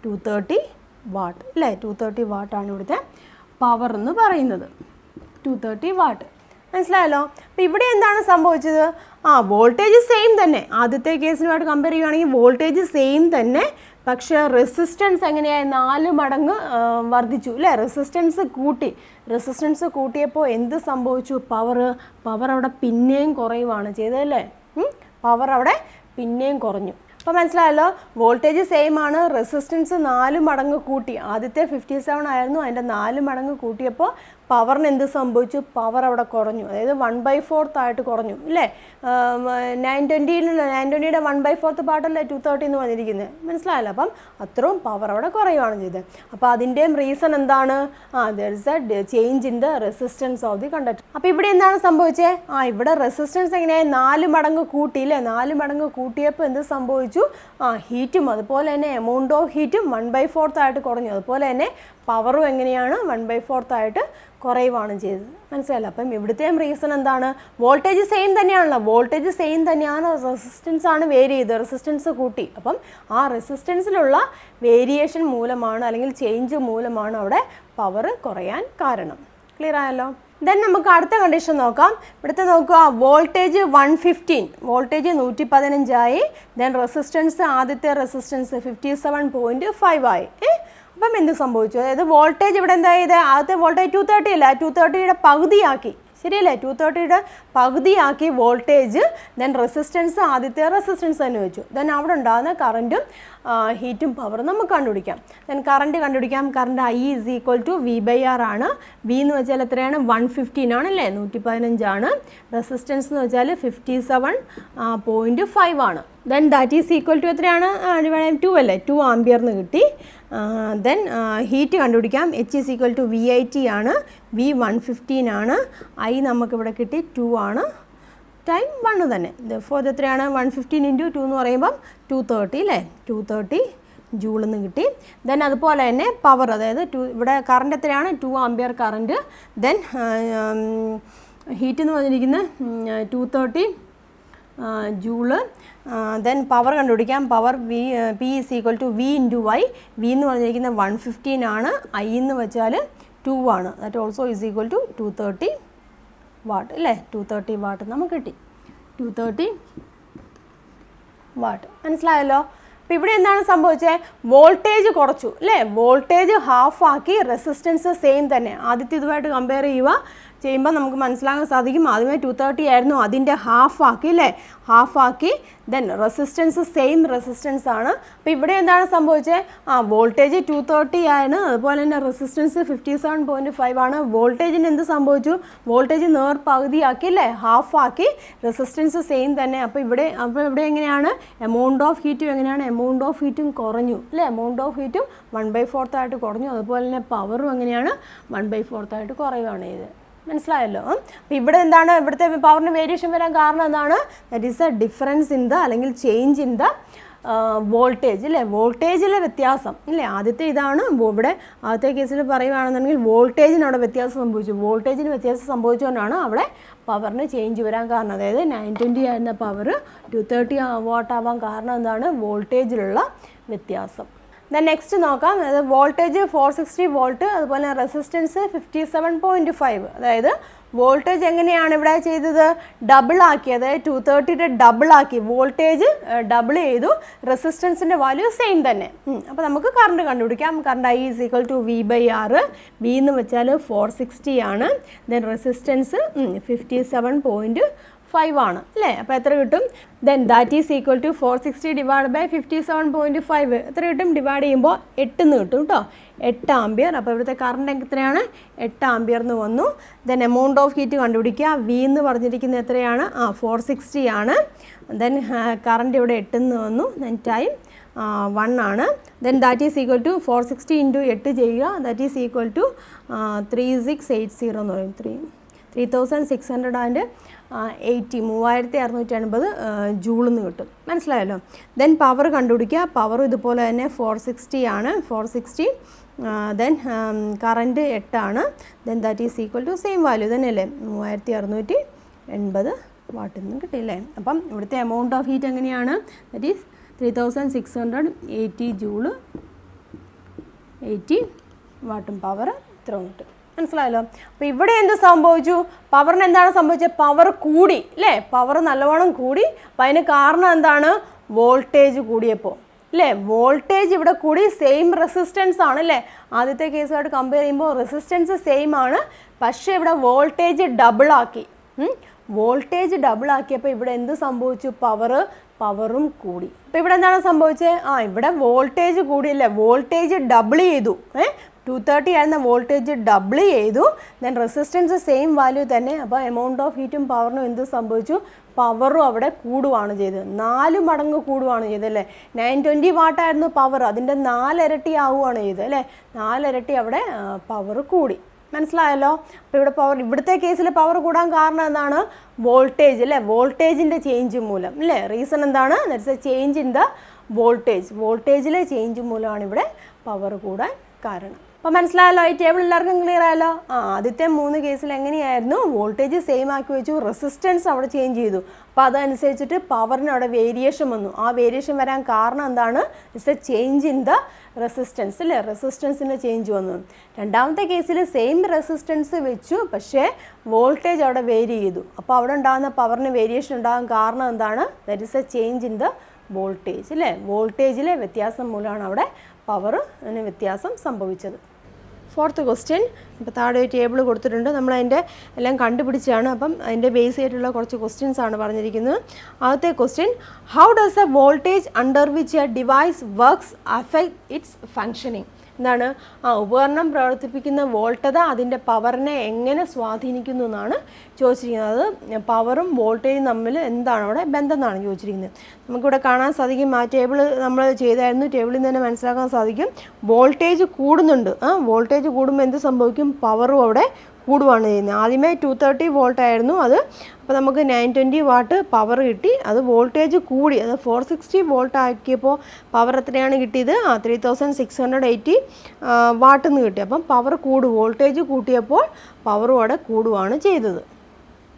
230 വാട്ട് അല്ലേ. 230 വാട്ടാണ് ഇവിടുത്തെ പവർ എന്ന് പറയുന്നത്. 230 വാട്ട്. മനസ്സിലായല്ലോ. അപ്പോൾ ഇവിടെ എന്താണ് സംഭവിച്ചത്, വോൾട്ടേജ് സെയിം തന്നെ. ആദ്യത്തെ കേസിനുമായിട്ട് കമ്പയർ ചെയ്യുകയാണെങ്കിൽ വോൾട്ടേജ് സെയിം തന്നെ, പക്ഷേ റെസിസ്റ്റൻസ് എങ്ങനെയായി 4 മടങ്ങ് വർദ്ധിച്ചു അല്ലേ. റെസിസ്റ്റൻസ് കൂട്ടിയപ്പോൾ എന്ത് സംഭവിച്ചു, പവർ അവിടെ പിന്നെയും കുറയുവാണ് ചെയ്തതല്ലേ. പവർ അവിടെ പിന്നെയും കുറഞ്ഞു. അപ്പോൾ മനസ്സിലായല്ലോ, വോൾട്ടേജ് സെയിം ആണ്, റെസിസ്റ്റൻസ് 4 മടങ്ങ് കൂട്ടി. ആദ്യത്തെ 57 ആയിരുന്നു, അതിൻ്റെ 4 മടങ്ങ് കൂട്ടിയപ്പോൾ പവറിന് എന്ത് സംഭവിച്ചു, പവർ അവിടെ കുറഞ്ഞു. അതായത് 1/4 ആയിട്ട് കുറഞ്ഞു അല്ലേ. 920യുടെ 1/4 പാർട്ടല്ലേ 230 എന്ന് പറഞ്ഞിരിക്കുന്നത്. മനസ്സിലായല്ലോ. അപ്പം അത്രയും പവർ അവിടെ കുറയുകയാണ് ചെയ്തത്. അപ്പോൾ അതിൻ്റെയും റീസൺ എന്താണ്, there is A change in the resistance of the conductor. അപ്പോൾ ഇവിടെ എന്താണ് സംഭവിച്ചത്, ഇവിടെ റെസിസ്റ്റൻസ് എങ്ങനെയായി 4 മടങ്ങ് കൂട്ടി അല്ലേ. 4 മടങ്ങ് കൂട്ടിയപ്പോൾ എന്ത് സംഭവിച്ചു, ഹീറ്റും അതുപോലെ തന്നെ എമൗണ്ട് ഓഫ് ഹീറ്റും 1/4 ആയിട്ട് കുറഞ്ഞു. അതുപോലെ തന്നെ പവറും എങ്ങനെയാണ് 1/4 ആയിട്ട് കുറയുവാണ് ചെയ്തത്. മനസ്സിലായല്ലോ. അപ്പം ഇവിടുത്തെയും റീസൺ എന്താണ്, വോൾട്ടേജ് സെയിം തന്നെയാണല്ലോ, വോൾട്ടേജ് സെയിം തന്നെയാണ്, റെസിസ്റ്റൻസ് ആണ് വേരി ചെയ്തത്, റെസിസ്റ്റൻസ് കൂട്ടി. അപ്പം ആ റെസിസ്റ്റൻസിലുള്ള വേരിയേഷൻ മൂലമാണ് അല്ലെങ്കിൽ ചേഞ്ച് മൂലമാണ് അവിടെ പവർ കുറയാൻ കാരണം. ക്ലിയർ ആയല്ലോ. ദെൻ നമുക്ക് അടുത്ത കണ്ടീഷൻ നോക്കാം. ഇവിടുത്തെ നോക്കുക, വോൾട്ടേജ് 115, വോൾട്ടേജ് 115 ആയി. ദെൻ റെസിസ്റ്റൻസ്, ആദ്യത്തെ റെസിസ്റ്റൻസ് 57.5 ആയി. അപ്പം എന്ത് സംഭവിച്ചു, അതായത് വോൾട്ടേജ് ഇവിടെ എന്താ ചെയ്തത്, ആദ്യത്തെ വോൾട്ടേജ് 230 അല്ല, 230യുടെ പകുതിയാക്കി. ശരിയല്ലേ, 230യുടെ പകുതിയാക്കി വോൾട്ടേജ്. ദെൻ റെസിസ്റ്റൻസ്, ആദ്യത്തെ റെസിസ്റ്റൻസ് തന്നെ വെച്ചു. ദെൻ അവിടെ ഉണ്ടാകുന്ന കറൻറ്റും ഹീറ്റും പവറും നമുക്ക് കണ്ടുപിടിക്കാം. ദെൻ കറണ്ട് കണ്ടുപിടിക്കാം. കറണ്ട് I = V/R ആണ്. V എന്ന് വെച്ചാൽ എത്രയാണ്, 115 ആണല്ലേ, 115 ആണ്. റെസിസ്റ്റൻസ് എന്ന് വെച്ചാൽ 57.5 ആണ്. Then that is equal to എത്രയാണ്, 2 അല്ലേ, 2 ആംപിയർ എന്ന് കിട്ടി. ദെൻ ഹീറ്റ് കണ്ടുപിടിക്കാം. H = VIT ആണ്. V 115 ആണ്. I നമുക്കിവിടെ കിട്ടി 2 ആണ്. ടൈം 1 തന്നെ. ഫോർ എത്രയാണ്, 115 × 2 എന്ന് പറയുമ്പം 230 അല്ലേ, 230 ജൂൾ എന്ന് കിട്ടി. ദെൻ അതുപോലെ തന്നെ പവർ, അതായത് ഇവിടെ കറണ്ട് എത്രയാണ്, 2 ആംപിയർ കറണ്ട്. ദെൻ ഹീറ്റ് എന്ന് പറഞ്ഞിരിക്കുന്നത് 230 ജൂള്. ദെൻ പവർ കണ്ടുപിടിക്കാം. Power P = V × I. V എന്ന് പറഞ്ഞിരിക്കുന്നത് 115 ആണ്. I എന്ന് വെച്ചാൽ 2 ആണ്. ദാറ്റ് ഓൾസോ = 230 വാട്ട് അല്ലേ, 230 വാട്ട് നമുക്ക് കിട്ടി. 230 വാട്ട്. മനസ്സിലായല്ലോ. അപ്പോൾ ഇവിടെ എന്താണ് സംഭവിച്ചത്, വോൾട്ടേജ് കുറച്ചു അല്ലേ, വോൾട്ടേജ് ഹാഫാക്കി, റെസിസ്റ്റൻസ് സെയിം തന്നെ. ആദ്യത്തെ ഇതുമായിട്ട് കമ്പയർ ചെയ്യുമ്പോൾ നമുക്ക് മനസ്സിലാക്കാൻ സാധിക്കും, ആദ്യമേ 230 ആയിരുന്നു, അതിൻ്റെ ഹാഫാക്കി അല്ലേ, ഹാഫാക്കി. ദെൻ റെസിസ്റ്റൻസ് സെയിം റെസിസ്റ്റൻസ് ആണ്. അപ്പോൾ ഇവിടെ എന്താണ് സംഭവിച്ചത്, വോൾട്ടേജ് 230 ആണ്, അതുപോലെ തന്നെ റെസിസ്റ്റൻസ് 57.5 ആണ്. വോൾട്ടേജിന് എന്ത് സംഭവിച്ചു, വോൾട്ടേജ് പകുതിയാക്കി അല്ലേ, ഹാഫാക്കി, റെസിസ്റ്റൻസ് സെയിം തന്നെ. അപ്പോൾ ഇവിടെ എങ്ങനെയാണ്, എമൗണ്ട് ഓഫ് ഹീറ്റും എങ്ങനെയാണ്, എമൗണ്ട് ഓഫ് ഹീറ്റും കുറഞ്ഞു അല്ലേ, എമൗണ്ട് ഓഫ് ഹീറ്റും 1/4 ആയിട്ട് കുറഞ്ഞു. അതുപോലെ തന്നെ പവറും എങ്ങനെയാണ് 1/4 ആയിട്ട് കുറയുകയാണ് ചെയ്തത്. മനസ്സിലായല്ലോ. അപ്പോൾ ഇവിടെ എന്താണ്, ഇവിടുത്തെ പവറിന് വേരിയേഷൻ വരാൻ കാരണം എന്താണ്, that is A difference in the അല്ലെങ്കിൽ ചേഞ്ച് ഇൻ ദ വോൾട്ടേജ് അല്ലേ, വോൾട്ടേജിലെ വ്യത്യാസം അല്ലേ. ആദ്യത്തെ ഇതാണ് ഇവിടെ ആദ്യത്തെ കേസിൽ പറയുകയാണെന്നുണ്ടെങ്കിൽ വോൾട്ടേജിന് അവിടെ വ്യത്യാസം സംഭവിച്ചു. വോൾട്ടേജിന് വ്യത്യാസം സംഭവിച്ചുകൊണ്ടാണ് അവിടെ പവറിന് ചേഞ്ച് വരാൻ കാരണം. അതായത് 920 ആയിരുന്ന പവർ 230 വാട്ട് ആവാൻ കാരണം എന്താണ്? വോൾട്ടേജിലുള്ള വ്യത്യാസം. ദെൻ നെക്സ്റ്റ് നോക്കാം. അതായത് വോൾട്ടേജ് 460 വോൾട്ട്, അതുപോലെ റെസിസ്റ്റൻസ് 57.5. അതായത് വോൾട്ടേജ് എങ്ങനെയാണ് ഇവിടെ ചെയ്തത്? ഡബിൾ ആക്കി, അതായത് 230യുടെ ഡബിൾ ആക്കി, വോൾട്ടേജ് ഡബിൾ ചെയ്തു, റെസിസ്റ്റൻസിൻ്റെ വാല്യൂ സെയിം തന്നെ. അപ്പോൾ നമുക്ക് കറണ്ട് കണ്ടുപിടിക്കാം. Current I = V/R. V എന്ന് വെച്ചാൽ 460 ആണ്. ദെൻ റെസിസ്റ്റൻസ് 57.5 ആണ് അല്ലേ. അപ്പോൾ എത്ര കിട്ടും? Then that is equal to 460 divide by 57.5 എത്ര കിട്ടും? ഡിവൈഡ് ചെയ്യുമ്പോൾ 8 എന്ന് കിട്ടും കേട്ടോ, 8 ആംബിയർ. അപ്പോൾ ഇവിടുത്തെ കറണ്ട് എത്രയാണ്? 8 ആംബിയർ എന്ന് വന്നു. ദെൻ എമൗണ്ട് ഓഫ് ഹീറ്റ് കണ്ടുപിടിക്കുക. V എന്ന് പറഞ്ഞിരിക്കുന്നത് എത്രയാണ്? 460 ആണ്. ദെൻ കറണ്ട് ഇവിടെ 8 എന്ന് വന്നു. ദെൻ ടൈം 1 ആണ്. Then that is equal to 460 × 8 ചെയ്യുക. ദാറ്റ് ഈസ് ഈക്വൽ ടു 3680 എന്ന് പറയും. 3680 3680 ജൂളെന്ന് കിട്ടും. മനസ്സിലായല്ലോ. ദെൻ പവർ കണ്ടുപിടിക്കുക. പവർ ഇതുപോലെ തന്നെ 460 ആണ്. 460 ദെൻ കറൻറ്റ് 8 ആണ്. Then that is equal to same value തന്നെയല്ലേ, 3680 വാട്ടിൽ നിന്ന് കിട്ടിയില്ലേ. അപ്പം ഇവിടുത്തെ എമൗണ്ട് ഓഫ് ഹീറ്റ് എങ്ങനെയാണ്? ദാറ്റ് ഈസ് 3680 ജൂള്, 80 വാട്ടും പവർ ഇത്ര കിട്ടും. മനസ്സിലായല്ലോ. അപ്പോൾ ഇവിടെ എന്ത് സംഭവിച്ചു? പവറിന് എന്താണ് സംഭവിച്ചത്? പവർ കൂടി അല്ലേ, പവർ നല്ലവണ്ണം കൂടി. അപ്പം അതിന് കാരണം എന്താണ്? വോൾട്ടേജ് കൂടിയപ്പോൾ അല്ലേ. വോൾട്ടേജ് ഇവിടെ കൂടി, സെയിം റെസിസ്റ്റൻസ് ആണ് അല്ലേ. ആദ്യത്തെ കേസുമായിട്ട് കമ്പയർ ചെയ്യുമ്പോൾ റെസിസ്റ്റൻസ് സെയിം ആണ്, പക്ഷേ ഇവിടെ വോൾട്ടേജ് ഡബിൾ ആക്കി. വോൾട്ടേജ് ഡബിൾ ആക്കിയപ്പോൾ ഇവിടെ എന്ത് സംഭവിച്ചു? പവറും കൂടി. അപ്പോൾ ഇവിടെ എന്താണ് സംഭവിച്ചത്? ഇവിടെ വോൾട്ടേജ് കൂടിയല്ലേ, വോൾട്ടേജ് ഡബിൾ ചെയ്തു. 230 ആയിരുന്ന വോൾട്ടേജ് ഡബിൾ ചെയ്തു. ദെൻ റെസിസ്റ്റൻസ് സെയിം വാല്യൂ തന്നെ. അപ്പോൾ എമൗണ്ട് ഓഫ് ഹീറ്റും പവറിനും എന്ത് സംഭവിച്ചു? പവറും അവിടെ കൂടുകയാണ് ചെയ്തത്, 4 മടങ്ങ് കൂടുകയാണ് ചെയ്തത് അല്ലേ. 920 വാട്ടായിരുന്നു പവർ, അതിൻ്റെ 4 ഇരട്ടി ആവുകയാണ് ചെയ്തത് അല്ലേ. 4 ഇരട്ടി അവിടെ പവർ കൂടി. മനസ്സിലായല്ലോ. അപ്പോൾ ഇവിടെ പവർ, ഇവിടുത്തെ കേസിൽ പവർ കൂടാൻ കാരണം എന്താണ്? വോൾട്ടേജ് അല്ലേ, വോൾട്ടേജിൻ്റെ ചേഞ്ച് മൂലം അല്ലേ. റീസൺ എന്താണ്? That's A change in the voltage. വോൾട്ടേജിലെ ചേഞ്ച് മൂലമാണ് ഇവിടെ പവർ കൂടാൻ കാരണം. അപ്പോൾ മനസ്സിലായല്ലോ. ഈ ടേബിൾ എല്ലാവർക്കും ക്ലിയർ ആയല്ലോ. ആദ്യത്തെ 3 കേസിൽ എങ്ങനെയായിരുന്നു? വോൾട്ടേജ് സെയിം ആക്കി വെച്ചു, റെസിസ്റ്റൻസ് അവിടെ ചേഞ്ച് ചെയ്തു. അപ്പോൾ അതനുസരിച്ചിട്ട് പവറിന് അവിടെ വേരിയേഷൻ വന്നു. ആ വേരിയേഷൻ വരാൻ കാരണം എന്താണ്? It's A change in the resistance അല്ലേ, റെസിസ്റ്റൻസിൻ്റെ ചേഞ്ച് വന്നു. രണ്ടാമത്തെ കേസിൽ സെയിം റെസിസ്റ്റൻസ് വെച്ചു, പക്ഷേ വോൾട്ടേജ് അവിടെ വേരി ചെയ്തു. അപ്പോൾ അവിടെ ഉണ്ടാകുന്ന പവറിന് വേരിയേഷൻ ഉണ്ടാകാൻ കാരണം എന്താണ്? That is A change in the voltage അല്ലേ. വോൾട്ടേജിലെ വ്യത്യാസം മൂലമാണ് അവിടെ പവറിന് വ്യത്യാസം സംഭവിച്ചത്. 4th question. ഇപ്പോൾ താഴെ ഒരു ടേബിൾ കൊടുത്തിട്ടുണ്ട്, നമ്മളതിൻ്റെ എല്ലാം കണ്ടുപിടിച്ചാണ്. അപ്പം അതിൻ്റെ ബേസ് ആയിട്ടുള്ള കുറച്ച് ക്വസ്റ്റ്യൻസ് ആണ് പറഞ്ഞിരിക്കുന്നത്. ആദ്യത്തെ question, how does A voltage under which A device works affect it's functioning? എന്താണ്? ഉപകരണം പ്രവർത്തിപ്പിക്കുന്ന വോൾട്ടത അതിൻ്റെ പവറിനെ എങ്ങനെ സ്വാധീനിക്കുന്നു എന്നാണ് ചോദിച്ചിരിക്കുന്നത്. അത് പവറും വോൾട്ടേജും തമ്മിൽ എന്താണ് അവിടെ ബന്ധം എന്നാണ് ചോദിച്ചിരിക്കുന്നത്. നമുക്കിവിടെ കാണാൻ സാധിക്കും, ആ ടേബിൾ നമ്മൾ ചെയ്തായിരുന്നു, ടേബിളിൽ നിന്ന് തന്നെ മനസ്സിലാക്കാൻ സാധിക്കും. വോൾട്ടേജ് കൂടുന്നുണ്ട്. വോൾട്ടേജ് കൂടുമ്പോൾ എന്ത് സംഭവിക്കും? പവറും അവിടെ കൂടുകയാണ് ചെയ്യുന്നത്. ആദ്യമേ 230 വോൾട്ട് ആയിരുന്നു അത്, അപ്പോൾ നമുക്ക് 920 വാട്ട് പവർ കിട്ടി. അത് വോൾട്ടേജ് കൂടി, അത് 460 വോൾട്ട് ആക്കിയപ്പോൾ പവർ എത്രയാണ് കിട്ടിയത്? 3680 വാട്ട് എന്ന് കിട്ടി. അപ്പം പവർ കൂടും, വോൾട്ടേജ് കൂട്ടിയപ്പോൾ പവറും അവിടെ കൂടുകയാണ് ചെയ്തത്.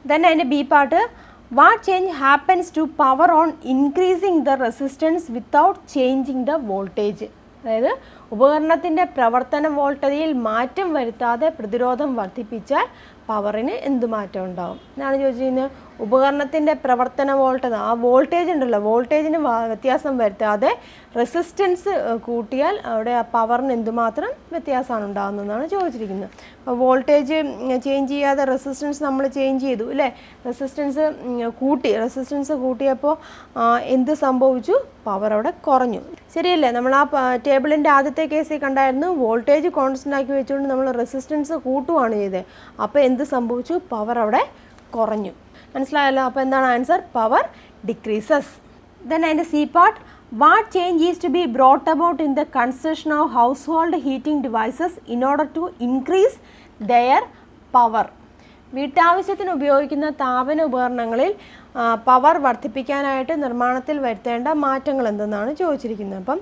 ദെൻ അതിൻ്റെ B part, what change happens to power on increasing the resistance without changing the voltage? അതായത് ഉപകരണത്തിൻ്റെ പ്രവർത്തന വോൾട്ടതയിൽ മാറ്റം വരുത്താതെ പ്രതിരോധം വർദ്ധിപ്പിച്ചാൽ പവറിന് എന്ത് മാറ്റം ഉണ്ടാകും എന്നാണ് ചോദിച്ചിരിക്കുന്നത്. ഉപകരണത്തിൻ്റെ പ്രവർത്തന വോൾട്ടത, ആ വോൾട്ടേജ് ഉണ്ടല്ലോ, വോൾട്ടേജിന് വ്യത്യാസം വരുത്താതെ റെസിസ്റ്റൻസ് കൂട്ടിയാൽ അവിടെ ആ പവറിന് എന്തുമാത്രം വ്യത്യാസമാണ് ഉണ്ടാകുന്നതെന്നാണ് ചോദിച്ചിരിക്കുന്നത്. അപ്പോൾ വോൾട്ടേജ് ചേഞ്ച് ചെയ്യാതെ റെസിസ്റ്റൻസ് നമ്മൾ ചേഞ്ച് ചെയ്തു അല്ലേ, റെസിസ്റ്റൻസ് കൂട്ടിയപ്പോൾ എന്ത് സംഭവിച്ചു? പവർ അവിടെ കുറഞ്ഞു. ശരിയല്ലേ? നമ്മൾ ആ ടേബിളിൻ്റെ ആദ്യത്തെ കേസിൽ കണ്ടായിരുന്നു, വോൾട്ടേജ് കോൺസ്റ്റൻ്റ് ആക്കി വെച്ചുകൊണ്ട് നമ്മൾ റെസിസ്റ്റൻസ് കൂട്ടുകയാണ് ചെയ്തത്. അപ്പോൾ എന്ത് സംഭവിച്ചു? പവർ അവിടെ കുറഞ്ഞു. മനസ്സിലായല്ലോ. അപ്പോൾ എന്താണ് ആൻസർ? Power decreases. ദെൻ അതിൻ്റെ C part, what change is to be brought about in the construction of household heating devices in order to increase their power? വീട്ടാവശ്യത്തിന് ഉപയോഗിക്കുന്ന താപന ഉപകരണങ്ങളിൽ പവർ വർദ്ധിപ്പിക്കാനായിട്ട് നിർമ്മാണത്തിൽ വരുത്തേണ്ട മാറ്റങ്ങൾ എന്തെന്നാണ് ചോദിച്ചിരിക്കുന്നത്. അപ്പം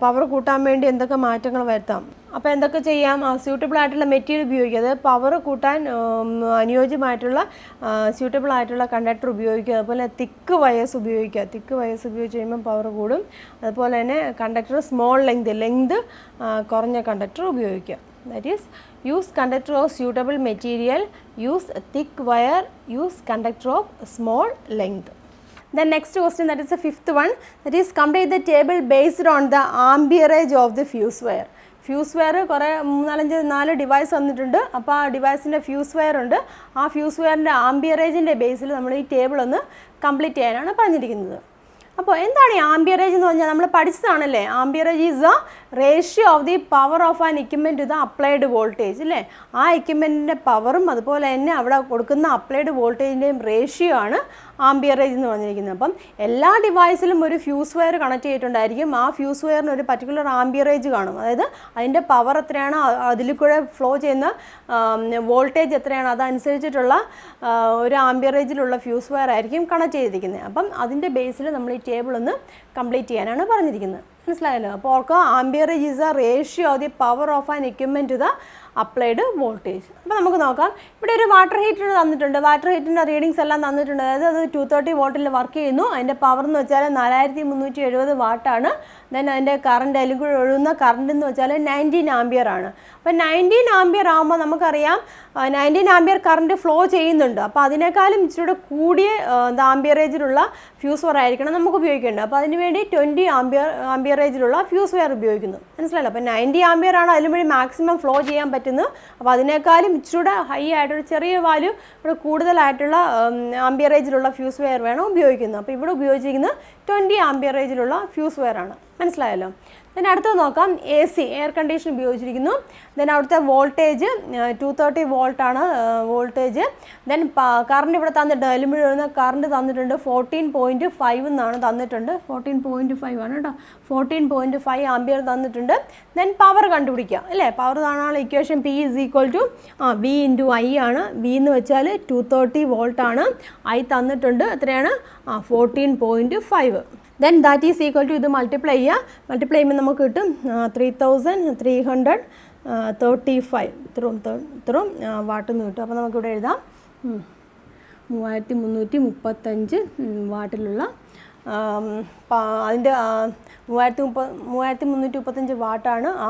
പവർ കൂട്ടാൻ വേണ്ടി എന്തൊക്കെ മാറ്റങ്ങൾ വരുത്താം, അപ്പോൾ എന്തൊക്കെ ചെയ്യാം? സ്യൂട്ടബിൾ ആയിട്ടുള്ള മെറ്റീരിയൽ ഉപയോഗിക്കുക, അതായത് പവർ കൂട്ടാൻ അനുയോജ്യമായിട്ടുള്ള സ്യൂട്ടബിൾ ആയിട്ടുള്ള കണ്ടക്ടർ ഉപയോഗിക്കുക. അതുപോലെ തിക്ക് വയേഴ്സ് ഉപയോഗിക്കുക, തിക്ക് വയേഴ്സ് ഉപയോഗിച്ച് കഴിയുമ്പോൾ പവർ കൂടും. അതുപോലെ തന്നെ കണ്ടക്ടർ സ്മോൾ ലെങ്ത് കുറഞ്ഞ കണ്ടക്ടർ ഉപയോഗിക്കുക. That is, use conductor of suitable material, use thick wire, use conductor of small length. The next question, that is the fifth one, that is complete the table based on the amperage of the fuse wire. Fuse wire കുറേ 4 ഡിവൈസ് വന്നിട്ടുണ്ട്. അപ്പോൾ ആ ഡിവൈസിൻ്റെ ഫ്യൂസ് വയർ ഉണ്ട്. ആ ഫ്യൂസ് വയറിൻ്റെ ആംബിയറേജിൻ്റെ ബേസിൽ നമ്മൾ ഈ ടേബിൾ ഒന്ന് കംപ്ലീറ്റ് ചെയ്യാനാണ് പറഞ്ഞിരിക്കുന്നത്. അപ്പോൾ എന്താണ് ഈ ആംബിയറേജ് എന്ന് പറഞ്ഞാൽ നമ്മൾ പഠിച്ചതാണല്ലേ. Amperage is the ratio of the power of an equipment to the applied voltage അല്ലേ. ആ എക്യുപ്മെൻറ്റിൻ്റെ പവറും അതുപോലെ തന്നെ അവിടെ കൊടുക്കുന്ന അപ്ലൈഡ് വോൾട്ടേജിൻ്റെയും റേഷ്യോ ആണ് ആംബിയറേജ് എന്ന് പറഞ്ഞിരിക്കുന്നത്. അപ്പം എല്ലാ ഡിവൈസിലും ഒരു ഫ്യൂസ് വയർ കണക്ട് ചെയ്തിട്ടുണ്ടായിരിക്കും. ആ ഫ്യൂസ് വയറിന് ഒരു പർട്ടിക്കുലർ ആംബിയറേജ് കാണും, അതായത് അതിൻ്റെ പവർ എത്രയാണ്, അതിൽ കൂടെ ഫ്ലോ ചെയ്യുന്ന വോൾട്ടേജ് എത്രയാണ്, അതനുസരിച്ചിട്ടുള്ള ഒരു ആംബിയറേജിലുള്ള ഫ്യൂസ് വയർ ആയിരിക്കും കണക്ട് ചെയ്തിരിക്കുന്നത്. അപ്പം അതിൻ്റെ ബേസിൽ നമ്മൾ ഈ ടേബിൾ ഒന്ന് കംപ്ലീറ്റ് ചെയ്യാനാണ് പറഞ്ഞിരിക്കുന്നത്. മനസ്സിലായല്ലോ. അപ്പോൾ ഓർക്കുക, amperage is a ratio of the power of an equipment to the applied voltage. അപ്പോൾ നമുക്ക് നോക്കാം. ഇവിടെ ഒരു വാട്ടർ ഹീറ്റർ തന്നിട്ടുണ്ട്. വാട്ടർ ഹീറ്ററിൻ്റെ റീഡിങ്സ് എല്ലാം തന്നിട്ടുണ്ട്. അതായത് അത് 230 വോട്ടിൽ വർക്ക് ചെയ്യുന്നു. അതിൻ്റെ പവർ എന്ന് വെച്ചാൽ 4370 വാട്ടാണ്. ദെൻ അതിൻ്റെ കറണ്ട്, അതിൽ കൂടെ ഒഴുകുന്ന കറണ്ട് എന്ന് വെച്ചാൽ 19 ആംബിയർ ആണ്. അപ്പോൾ 19 ആംബിയർ ആകുമ്പോൾ നമുക്കറിയാം 19 ആംബിയർ കറണ്ട് ഫ്ലോ ചെയ്യുന്നുണ്ട്. അപ്പോൾ അതിനേക്കാളും ഇച്ചിരി കൂടിയ ആംബിയറേജിലുള്ള ഫ്യൂസ് വയർ ആയിരിക്കണം നമുക്ക് ഉപയോഗിക്കേണ്ടത്. അപ്പോൾ അതിനുവേണ്ടി 20 ആംബിയറേജിലുള്ള ഫ്യൂസ് വയർ ഉപയോഗിക്കുന്നു. മനസ്സിലായല്ലോ. അപ്പോൾ 90 ആംബിയർ ആണ് അതിലും വഴി മാക്സിമം ഫ്ലോ ചെയ്യാൻ പറ്റുന്നത്. അപ്പോൾ അതിനേക്കാളും ഇച്ചിരി ഹൈ ആയിട്ടൊരു ചെറിയ വാല്യൂ ഇവിടെ കൂടുതലായിട്ടുള്ള ആംബിയറേജിലുള്ള ഫ്യൂസ് വയർ വേണം ഉപയോഗിക്കുന്നത്. അപ്പോൾ ഇവിടെ ഉപയോഗിച്ചിരിക്കുന്നത് 20 ആംബിയറേജിലുള്ള ഫ്യൂസ് വയർ ആണ്. മനസ്സിലായല്ലോ. ദെൻ അടുത്തത് നോക്കാം. AC എയർ കണ്ടീഷൻ ഉപയോഗിച്ചിരിക്കുന്നു. ദെൻ അവിടുത്തെ വോൾട്ടേജ് 230 വോൾട്ടാണ് വോൾട്ടേജ്. ദെൻ കറണ്ട് ഇവിടെ തന്നിട്ടുണ്ട്, അതിലും വീഴുന്ന കറണ്ട് തന്നിട്ടുണ്ട് 14.5 എന്നാണ് തന്നിട്ടുണ്ട്. 14.5 ആണ് കേട്ടോ. 14.5 ആംബിയർ തന്നിട്ടുണ്ട്. ദെൻ പവർ കണ്ടുപിടിക്കുക അല്ലേ. പവർ കാണാനുള്ള ഇക്വേഷൻ P = V × I ആണ്. V എന്ന് വെച്ചാൽ 230 വോൾട്ടാണ്. I തന്നിട്ടുണ്ട് എത്രയാണ് 14.5. Then that is equal to ഇത് മൾട്ടിപ്ലൈ ചെയ്യുക. മൾട്ടിപ്ലൈ ചെയ്യുമ്പോൾ നമുക്ക് കിട്ടും 3335 ഇത്രയും വാട്ടെന്ന് കിട്ടും. അപ്പോൾ നമുക്കിവിടെ എഴുതാം 3335 വാട്ടിലുള്ള അതിൻ്റെ 3335 വാട്ടാണ് ആ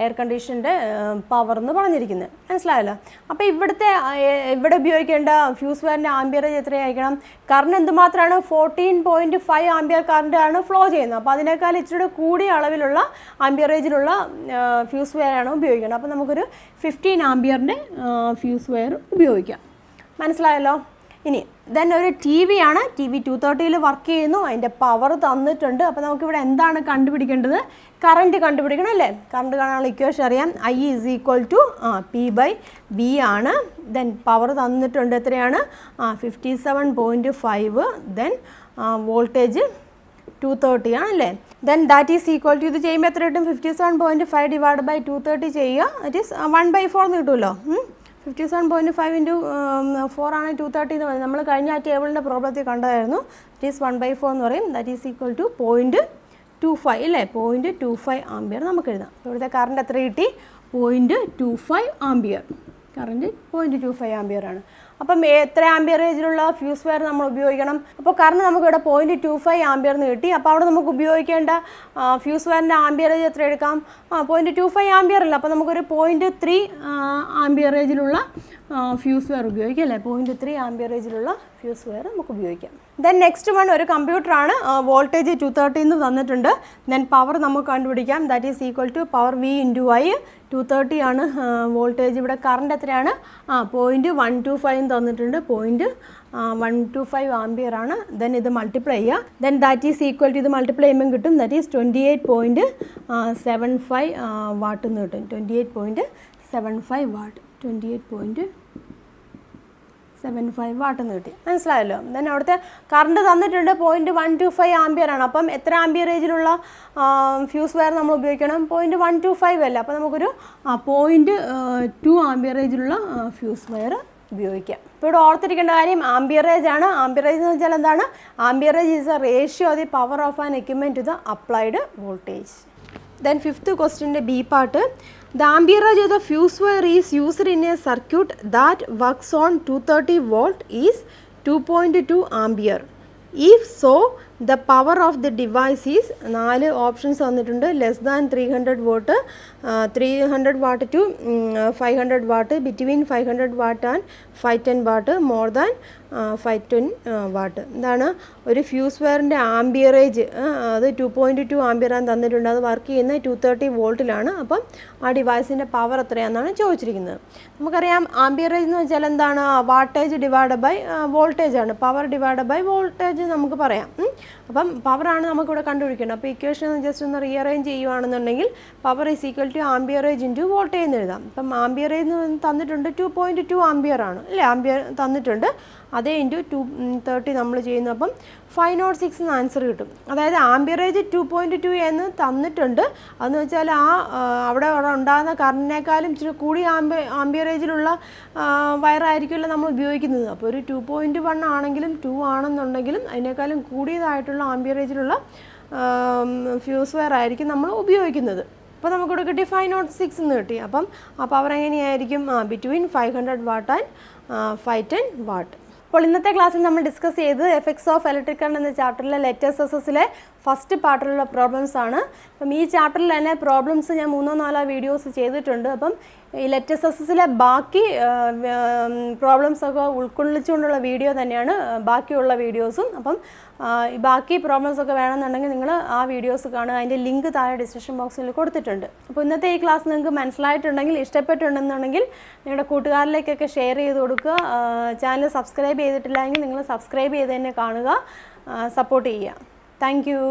എയർ കണ്ടീഷൻ്റെ പവർ എന്ന് പറഞ്ഞിരിക്കുന്നത്. മനസ്സിലായല്ലോ. അപ്പോൾ ഇവിടെ ഉപയോഗിക്കേണ്ട ഫ്യൂസ് വയറിൻ്റെ ആംബിയറേജ് എത്രയായിരിക്കണം? കറണ്ട് എന്തുമാത്രമാണ്? 14.5 ആംബിയർ കറണ്ടാണ് ഫ്ലോ ചെയ്യുന്നത്. അപ്പോൾ അതിനേക്കാൾ ഇച്ചിരി കൂടിയ അളവിലുള്ള ആംബിയറേജിലുള്ള ഫ്യൂസ് വയറാണ് ഉപയോഗിക്കുന്നത്. അപ്പോൾ നമുക്കൊരു 15 ആംബിയറിൻ്റെ ഫ്യൂസ് വയർ ഉപയോഗിക്കാം. മനസ്സിലായല്ലോ. ഇനി ദെൻ ഒരു TV ആണ്. TV 230 വർക്ക് ചെയ്യുന്നു. അതിൻ്റെ പവർ തന്നിട്ടുണ്ട്. അപ്പോൾ നമുക്കിവിടെ എന്താണ് കണ്ടുപിടിക്കേണ്ടത്? കറണ്ട് കണ്ടുപിടിക്കണം അല്ലേ. കറണ്ട് കാണാനുള്ള ഇക്വേഷൻ അറിയാം. I = P/V ആണ്. ദെൻ പവർ തന്നിട്ടുണ്ട് എത്രയാണ്? 57.5. ദെൻ വോൾട്ടേജ് 230 ആണല്ലേ. Then that is equal to ഇത് ചെയ്യുമ്പോൾ എത്ര കിട്ടും? 57.5 / 230 ചെയ്യുക. ദാറ്റ് ഈസ് 1/4 എന്ന് കിട്ടുമല്ലോ. 57.5 × 4 ആണ് 230 എന്ന് പറയുന്നത്. നമ്മൾ കഴിഞ്ഞ ആ ടേബിളിൻ്റെ പ്രോബ്ലത്തിൽ കണ്ടതായിരുന്നു. ഇറ്റ് ഈസ് 1/4 എന്ന് പറയും. ദാറ്റ് ഈസ് ഈക്വൽ ടു 0.25 അല്ലേ. 0.25 ആംബിയർ നമുക്ക് എഴുതാം. ഇവിടുത്തെ കറണ്ട് എത്ര കിട്ടി? 0.25 ആംബിയർ. കറണ്ട് 0.25 ആംബിയർ ആണ്. അപ്പം എത്ര ആംബിയറേജിലുള്ള ഫ്യൂസ് വയർ നമ്മൾ ഉപയോഗിക്കണം? അപ്പോൾ കറണ്ട് നമുക്കിവിടെ 0.25 ആംബിയർ എന്ന് കിട്ടി. അപ്പോൾ അവിടെ നമുക്ക് ഉപയോഗിക്കേണ്ട ഫ്യൂസ് വയറിൻ്റെ ആംബിയറേജ് എത്ര എടുക്കാം? 0.25 ആംബിയർ അല്ല. അപ്പോൾ നമുക്കൊരു 0.3 ആംബിയറേജിലുള്ള ഫ്യൂസ് വയർ ഉപയോഗിക്കാം അല്ലേ. 0.3 ആംബിയറേജിലുള്ള ഫ്യൂസ് വയർ നമുക്ക് ഉപയോഗിക്കാം. ദെൻ നെക്സ്റ്റ് വൺ ഒരു കമ്പ്യൂട്ടറാണ്. വോൾട്ടേജ് 230 എന്ന് തന്നിട്ടുണ്ട്. ദെൻ പവർ നമുക്ക് കണ്ടുപിടിക്കാം. That is equal to power V × I. 230 ആണ് വോൾട്ടേജ്. ഇവിടെ കറണ്ട് എത്രയാണ്? 0.125 തന്നിട്ടുണ്ട്. 0.125 ആംബിയർ ആണ്. ദെൻ ഇത് മൾട്ടിപ്ലൈ ചെയ്യുക. Then that is equal to ഇത് മൾട്ടിപ്ലൈ ചെയ്യുമ്പോൾ കിട്ടും. ദാറ്റ് ഈസ് 28.75 വാട്ട് എന്ന് കിട്ടും. 28.75 വാട്ട്. 28.75 വാട്ട് എന്ന് കിട്ടി. മനസ്സിലായല്ലോ. ദെൻ അവിടുത്തെ കറണ്ട് തന്നിട്ടുണ്ട് 0.125 ആംബിയർ ആണ്. അപ്പം എത്ര ആംബിയറേജിലുള്ള ഫ്യൂസ് വയർ നമ്മൾ ഉപയോഗിക്കണം? 0.125 അല്ല. അപ്പോൾ നമുക്കൊരു 0.2 ആംബിയറേജിലുള്ള ഫ്യൂസ് വയർ ഉപയോഗിക്കാം. ഇപ്പോൾ ഇവിടെ ഓർത്തിരിക്കേണ്ട കാര്യം ആംബിയറേജ് ആണ്. ആംബിയറേജ് എന്ന് വെച്ചാൽ എന്താണ്? Amperage is a ratio of the power of an equipment to the applied voltage. Then fifth question B part. The amperage of the fuse wire is used in a circuit that works on 230 volt is 2.2 ampere. If so, the power of the device is 4 options തന്നിട്ടുണ്ട്. Less than 300 watt, 300 watt to 500 watt, between 500 watt and 510 watt, more than 510 watt. എന്താണ് ഒരു ഫ്യൂസ് വയറിൻ്റെ ആംബിയറേജ്? അത് 2.2 ആംബിയറാണ് തന്നിട്ടുണ്ട്. അത് വർക്ക് ചെയ്യുന്നത് 230 വോൾട്ടിലാണ്. അപ്പം ആ ഡിവൈസിൻ്റെ പവർ എത്രയാണെന്നാണ് ചോദിച്ചിരിക്കുന്നത്. നമുക്കറിയാം ആംബിയറേജ് എന്ന് വെച്ചാൽ എന്താണ്? വാട്ടേജ് ഡിവൈഡ് ബൈ വോൾട്ടേജ് ആണ്. പവർ ഡിവൈഡ് ബൈ വോൾട്ടേജ് നമുക്ക് പറയാം. അപ്പം പവറാണ് നമുക്കിവിടെ കണ്ടുപിടിക്കേണ്ടത്. അപ്പോൾ ഇക്വേഷൻ ജസ്റ്റ് ഒന്ന് റീഅറേഞ്ച് ചെയ്യുകയാണെന്നുണ്ടെങ്കിൽ power is equal to amperage into voltage എന്ന് എഴുതാം. അപ്പം ആംബിയറേജ് തന്നിട്ടുണ്ട് 2.2 ആംബിയർ ആണ് അല്ലേ? ആംബിയർ തന്നിട്ടുണ്ട്. അതേ ഇൻറ്റു 230 നമ്മൾ ചെയ്യുന്നു. അപ്പം 506 എന്ന് ആൻസർ കിട്ടും. അതായത് ആംബിയറേജ് 2.2 എന്ന് തന്നിട്ടുണ്ട്. അതെന്ന് വെച്ചാൽ അവിടെ ഉണ്ടാകുന്ന കറണ്ടിനേക്കാളും ഇച്ചിരി കൂടിയ ആംബിയറേജിലുള്ള വയറായിരിക്കുമല്ലോ നമ്മൾ ഉപയോഗിക്കുന്നത്. അപ്പോൾ ഒരു 2.1 ആണെങ്കിലും 2 ആണെന്നുണ്ടെങ്കിലും അതിനേക്കാളും കൂടിയതായിട്ടുള്ള ആംബിയറേജിലുള്ള ഫ്യൂസ് വയർ ആയിരിക്കും നമ്മൾ ഉപയോഗിക്കുന്നത്. അപ്പോൾ നമുക്കിവിടെ കിട്ടി 506 എന്ന് കിട്ടി. അപ്പം ആ പവർ എങ്ങനെയായിരിക്കും? Between 500 what and 510 what. അപ്പോൾ ഇന്നത്തെ ക്ലാസ്സിൽ നമ്മൾ ഡിസ്കസ് ചെയ്തത് എഫക്ട്സ് ഓഫ് ഇലക്ട്രിക് കറണ്ട് എന്ന ചാപ്റ്ററിലെ ലെറ്റേഴ്സ് എസ്എസിലെ ഫസ്റ്റ് പാർട്ടിലുള്ള പ്രോബ്ലംസ് ആണ്. അപ്പം ഈ ചാപ്റ്ററിൽ തന്നെ പ്രോബ്ലംസ് ഞാൻ 3-4 വീഡിയോസ് ചെയ്തിട്ടുണ്ട്. അപ്പം ഈ ലെറ്റേഴ്സ് എസ്എസിലെ ബാക്കി പ്രോബ്ലംസൊക്കെ ഉൾക്കൊള്ളിച്ചുകൊണ്ടുള്ള വീഡിയോ തന്നെയാണ് ബാക്കിയുള്ള വീഡിയോസും. അപ്പം ഈ ബാക്കി പ്രോബ്ലംസൊക്കെ വേണമെന്നുണ്ടെങ്കിൽ നിങ്ങൾ ആ വീഡിയോസ് കാണുക. അതിൻ്റെ ലിങ്ക് താഴെ ഡിസ്ക്രിപ്ഷൻ ബോക്സിൽ കൊടുത്തിട്ടുണ്ട്. അപ്പോൾ ഇന്നത്തെ ഈ ക്ലാസ് നിങ്ങൾക്ക് മനസ്സിലായിട്ടുണ്ടെങ്കിൽ, ഇഷ്ടപ്പെട്ടിട്ടുണ്ടെന്നുണ്ടെങ്കിൽ നിങ്ങളുടെ കൂട്ടുകാരിലേക്കൊക്കെ ഷെയർ ചെയ്ത് കൊടുക്കുക. ചാനൽ സബ്സ്ക്രൈബ് ചെയ്തിട്ടില്ലെങ്കിൽ നിങ്ങൾ സബ്സ്ക്രൈബ് ചെയ്ത് തന്നെ കാണുക, സപ്പോർട്ട് ചെയ്യുക. Thank you.